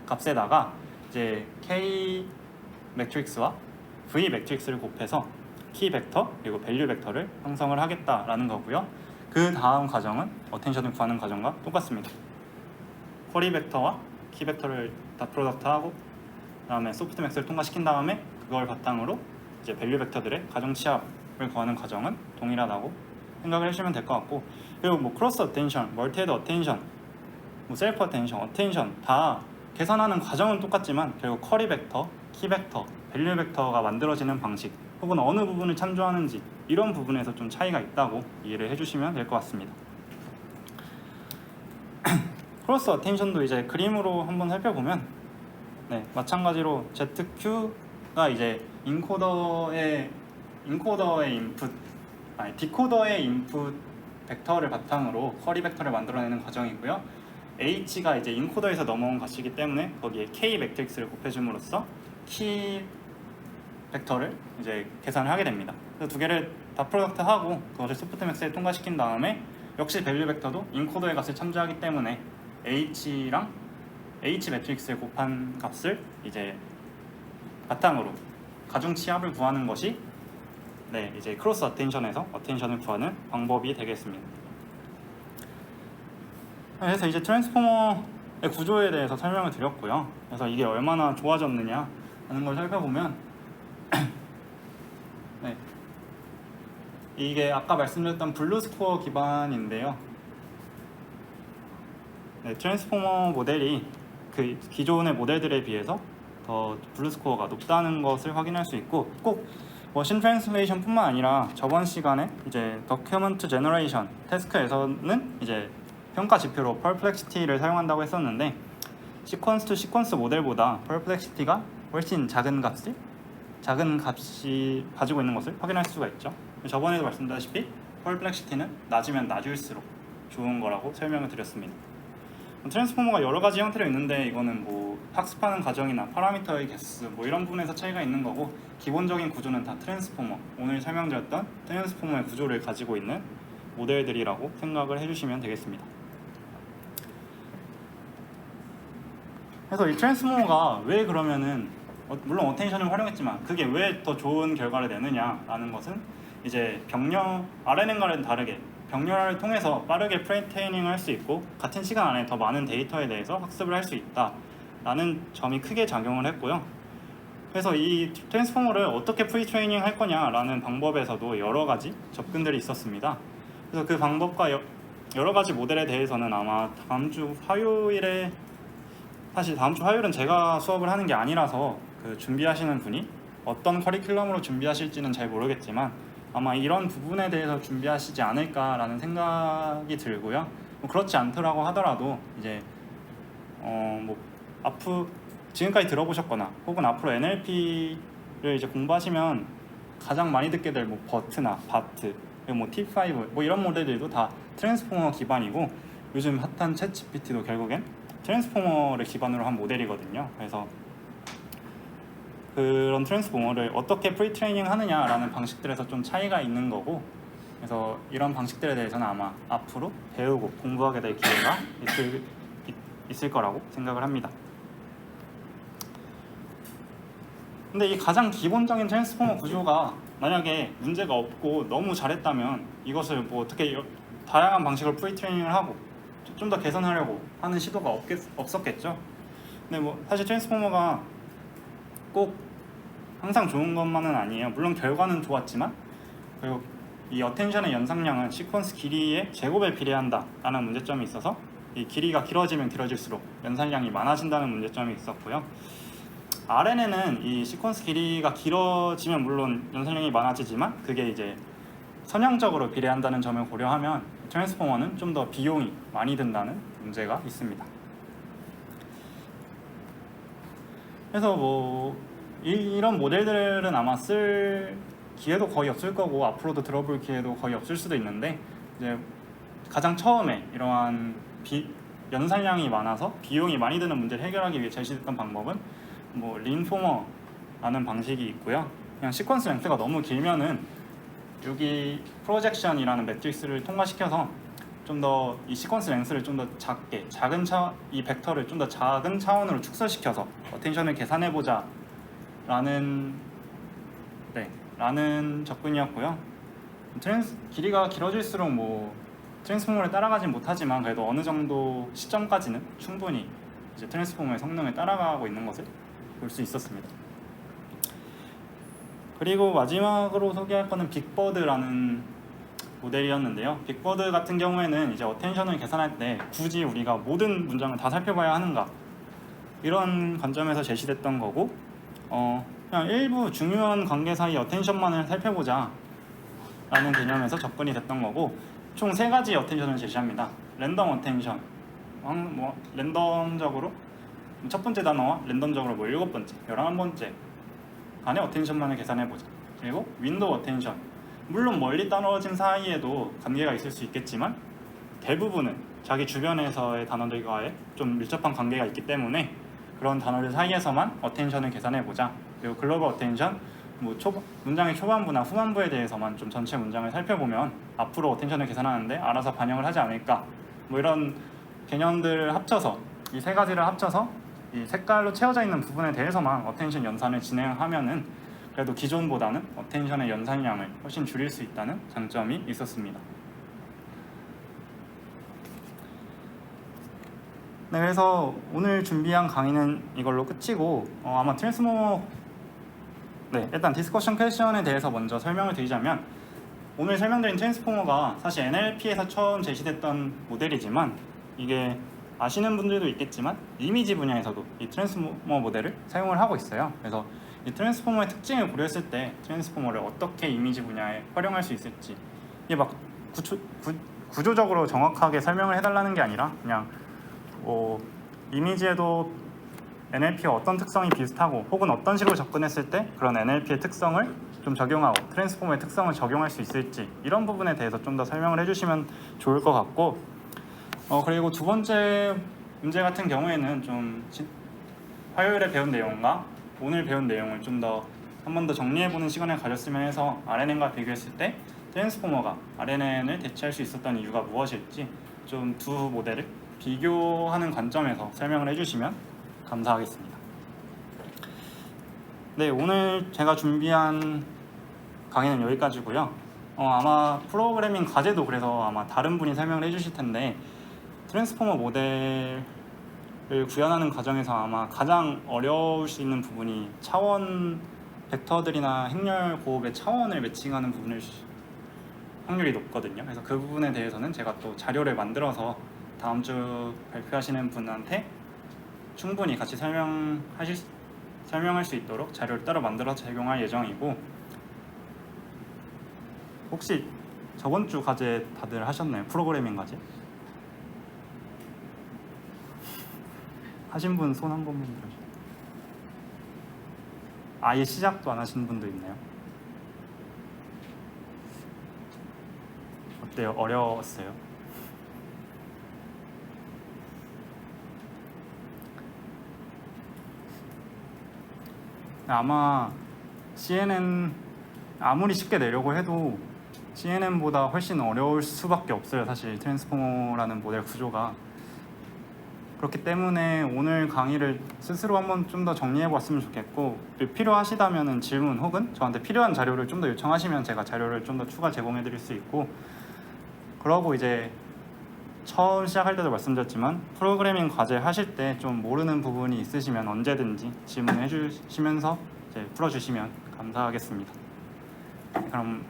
값에다가 이제 K 매트릭스와 V 매트릭스를 곱해서 키 벡터 그리고 밸류 벡터를 형성을 하겠다라는 거고요. 그 다음 과정은 어텐션을 구하는 과정과 똑같습니다. 쿼리 벡터와 키 벡터를 다 프로덕트하고 그다음에 소프트맥스를 통과시킨 다음에 그걸 바탕으로 이제 밸류 벡터들의 가정 치합을 구하는 과정은 동일하다고 생각을 해주시면 될 것 같고, 그리고 뭐 크로스 어텐션, 멀티헤드 어텐션, 뭐 셀프 어텐션 다 계산하는 과정은 똑같지만 결국 쿼리 벡터, 키 벡터, 밸류 벡터가 만들어지는 방식 혹은 어느 부분을 참조하는지 이런 부분에서 좀 차이가 있다고 이해를 해주시면 될 것 같습니다. 크로스 어텐션도 이제 그림으로 한번 살펴보면 마찬가지로 ZQ가 이제 디코더의 인풋 벡터를 바탕으로 쿼리 벡터를 만들어내는 과정이고요. H가 이제 인코더에서 넘어온 값이기 때문에 거기에 K 매트릭스를 곱해줌으로써 키 벡터를 이제 계산을 하게 됩니다. 그래서 두 개를 다 프로덕트하고 그것을 소프트맥스에 통과시킨 다음에 역시 밸류 벡터도 인코더의 값을 참조하기 때문에 H랑 H 매트릭스를 곱한 값을 이제 바탕으로 가중 치합을 구하는 것이 이제 크로스 어텐션에서 어텐션을 구하는 방법이 되겠습니다. 그래서 이제 트랜스포머의 구조에 대해서 설명을 드렸고요. 그래서 이게 얼마나 좋아졌느냐 하는 걸 살펴보면 이게 아까 말씀드렸던 블루스코어 기반인데요. 트랜스포머 모델이 그 기존의 모델들에 비해서 더 블루스코어가 높다는 것을 확인할 수 있고, 꼭 머신 트랜슬레이션 뿐만 아니라 저번 시간에 이제 더큐먼트 제너레이션 태스크에서는 이제 평가 지표로 퍼플렉시티를 사용한다고 했었는데 시퀀스 투 시퀀스 모델보다 퍼플렉시티가 훨씬 작은 값이 가지고 있는 것을 확인할 수가 있죠. 저번에도 말씀드렸다시피 퍼플렉시티는 낮으면 낮을수록 좋은 거라고 설명을 드렸습니다. 트랜스포머가 여러 가지 형태로 있는데 이거는 뭐 학습하는 과정이나 파라미터의 개수 뭐 이런 부분에서 차이가 있는 거고, 기본적인 구조는 다 트랜스포머, 오늘 설명드렸던 트랜스포머의 구조를 가지고 있는 모델들이라고 생각을 해주시면 되겠습니다. 그래서 이 트랜스포머가 왜 그러면은 물론 어텐션을 활용했지만 그게 왜 더 좋은 결과를 내느냐라는 것은 이제 RNN과는 다르게 병렬화를 통해서 빠르게 프리트레이닝을 할 수 있고 같은 시간 안에 더 많은 데이터에 대해서 학습을 할 수 있다라는 점이 크게 작용을 했고요. 그래서 이 트랜스포머를 어떻게 프리트레이닝 할 거냐라는 방법에서도 여러 가지 접근들이 있었습니다. 그래서 그 방법과 여러 가지 모델에 대해서는 아마 다음 주 화요일은 제가 수업을 하는 게 아니라서 그 준비하시는 분이 어떤 커리큘럼으로 준비하실지는 잘 모르겠지만 아마 이런 부분에 대해서 준비하시지 않을까라는 생각이 들고요. 뭐 그렇지 않더라고 하더라도 이제 지금까지 들어보셨거나 혹은 앞으로 NLP를 이제 공부하시면 가장 많이 듣게 될 뭐 버트나 바트, 그리고 뭐 T5 뭐 이런 모델들도 다 트랜스포머 기반이고, 요즘 핫한 챗 GPT도 결국엔 트랜스포머를 기반으로 한 모델이거든요. 그래서 그런 트랜스포머를 어떻게 프리트레이닝 하느냐라는 방식들에서 좀 차이가 있는 거고, 그래서 이런 방식들에 대해서는 아마 앞으로 배우고 공부하게 될 기회가 있을 거라고 생각을 합니다. 근데 이 가장 기본적인 트랜스포머 구조가 만약에 문제가 없고 너무 잘했다면 이것을 뭐 어떻게 다양한 방식으로 프리트레이닝을 하고 좀 더 개선하려고 하는 시도가 없었겠죠. 근데 뭐 사실 트랜스포머가 꼭 항상 좋은 것만은 아니에요. 물론 결과는 좋았지만, 그리고 이 어텐션의 연상량은 시퀀스 길이의 제곱에 비례한다라는 문제점이 있어서 이 길이가 길어지면 길어질수록 연산량이 많아진다는 문제점이 있었고요. RNN은 이 시퀀스 길이가 길어지면 물론 연산량이 많아지지만 그게 이제 선형적으로 비례한다는 점을 고려하면 트랜스포머는 좀 더 비용이 많이 든다는 문제가 있습니다. 그래서 뭐 이런 모델들은 아마 쓸 기회도 거의 없을 거고 앞으로도 들어볼 기회도 거의 없을 수도 있는데, 이제 가장 처음에 이러한 연산량이 많아서 비용이 많이 드는 문제를 해결하기 위해 제시됐던 방법은 뭐 린포머라는 방식이 있고요. 그냥 시퀀스 렌스가 너무 길면은 여기 프로젝션이라는 매트릭스를 통과시켜서 좀 더 이 시퀀스 렌스를 좀 더 작게, 이 벡터를 좀 더 작은 차원으로 축소시켜서 어텐션을 계산해 보자 라는 접근이었고요. 길이가 길어질수록 뭐 트랜스포머를 따라가진 못하지만 그래도 어느 정도 시점까지는 충분히 이제 트랜스포머의 성능을 따라가고 있는 것을 볼 수 있었습니다. 그리고 마지막으로 소개할 거는 빅버드라는 모델이었는데요. 빅버드 같은 경우에는 이제 어텐션을 계산할 때 굳이 우리가 모든 문장을 다 살펴봐야 하는가, 이런 관점에서 제시됐던 거고, 그냥 일부 중요한 관계 사이 어텐션만을 살펴보자 라는 개념에서 접근이 됐던 거고, 총 3가지 어텐션을 제시합니다. 랜덤 어텐션, 뭐 랜덤적으로 첫 번째 단어와 랜덤적으로 뭐 7번째, 11번째 간의 어텐션만을 계산해보자. 그리고 윈도우 어텐션, 물론 멀리 떨어진 사이에도 관계가 있을 수 있겠지만 대부분은 자기 주변에서의 단어들과의 좀 밀접한 관계가 있기 때문에 그런 단어들 사이에서만 어텐션을 계산해보자. 그리고 글로벌 어텐션, 뭐 문장의 초반부나 후반부에 대해서만 좀 전체 문장을 살펴보면 앞으로 어텐션을 계산하는데 알아서 반영을 하지 않을까, 뭐 이런 개념들을 합쳐서, 이 3가지를 합쳐서 이 색깔로 채워져 있는 부분에 대해서만 어텐션 연산을 진행하면은 그래도 기존보다는 어텐션의 연산량을 훨씬 줄일 수 있다는 장점이 있었습니다. 네, 그래서 오늘 준비한 강의는 이걸로 끝이고, 아마 일단 디스커션 퀘스천에 대해서 먼저 설명을 드리자면, 오늘 설명드린 트랜스포머가 사실 NLP에서 처음 제시됐던 모델이지만 이게 아시는 분들도 있겠지만 이미지 분야에서도 이 트랜스포머 모델을 사용을 하고 있어요. 그래서 이 트랜스포머의 특징을 고려했을 때 트랜스포머를 어떻게 이미지 분야에 활용할 수 있을지, 이게 막 구조적으로 정확하게 설명을 해달라는 게 아니라 그냥 이미지에도 NLP와 어떤 특성이 비슷하고 혹은 어떤 식으로 접근했을 때 그런 NLP의 특성을 좀 적용하고 트랜스포머의 특성을 적용할 수 있을지, 이런 부분에 대해서 좀 더 설명을 해주시면 좋을 것 같고, 그리고 두 번째 문제 같은 경우에는 좀 화요일에 배운 내용과 오늘 배운 내용을 좀 더 한 번 더 정리해보는 시간을 가졌으면 해서 RNN과 비교했을 때 트랜스포머가 RNN을 대체할 수 있었던 이유가 무엇일지 좀 두 모델을 비교하는 관점에서 설명을 해주시면 감사하겠습니다. 네, 오늘 제가 준비한 강의는 여기까지고요. 아마 프로그래밍 과제도 그래서 아마 다른 분이 설명을 해주실 텐데, 트랜스포머 모델을 구현하는 과정에서 아마 가장 어려울 수 있는 부분이 차원 벡터들이나 행렬 고급의 차원을 매칭하는 부분일 확률이 높거든요. 그래서 그 부분에 대해서는 제가 또 자료를 만들어서 다음 주 발표하시는 분한테 충분히 같이 설명할 수 있도록 자료를 따로 만들어서 제공할 예정이고, 혹시 저번 주 과제 다들 하셨나요? 프로그래밍 과제? 하신 분 손 한 번만 들어주세요. 아예 시작도 안 하신 분도 있나요? 어때요? 어려웠어요? 아마 CNN 아무리 쉽게 내려고 해도 CNN보다 훨씬 어려울 수밖에 없어요. 사실 트랜스포머라는 모델 구조가. 그렇기 때문에 오늘 강의를 스스로 한번 좀 더 정리해 봤으면 좋겠고, 필요하시다면 질문 혹은 저한테 필요한 자료를 좀 더 요청하시면 제가 자료를 좀 더 추가 제공해 드릴 수 있고, 그러고 이제 처음 시작할 때도 말씀드렸지만 프로그래밍 과제 하실 때 좀 모르는 부분이 있으시면 언제든지 질문해 주시면서 이제 풀어주시면 감사하겠습니다. 그럼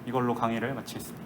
이걸로 강의를 마치겠습니다.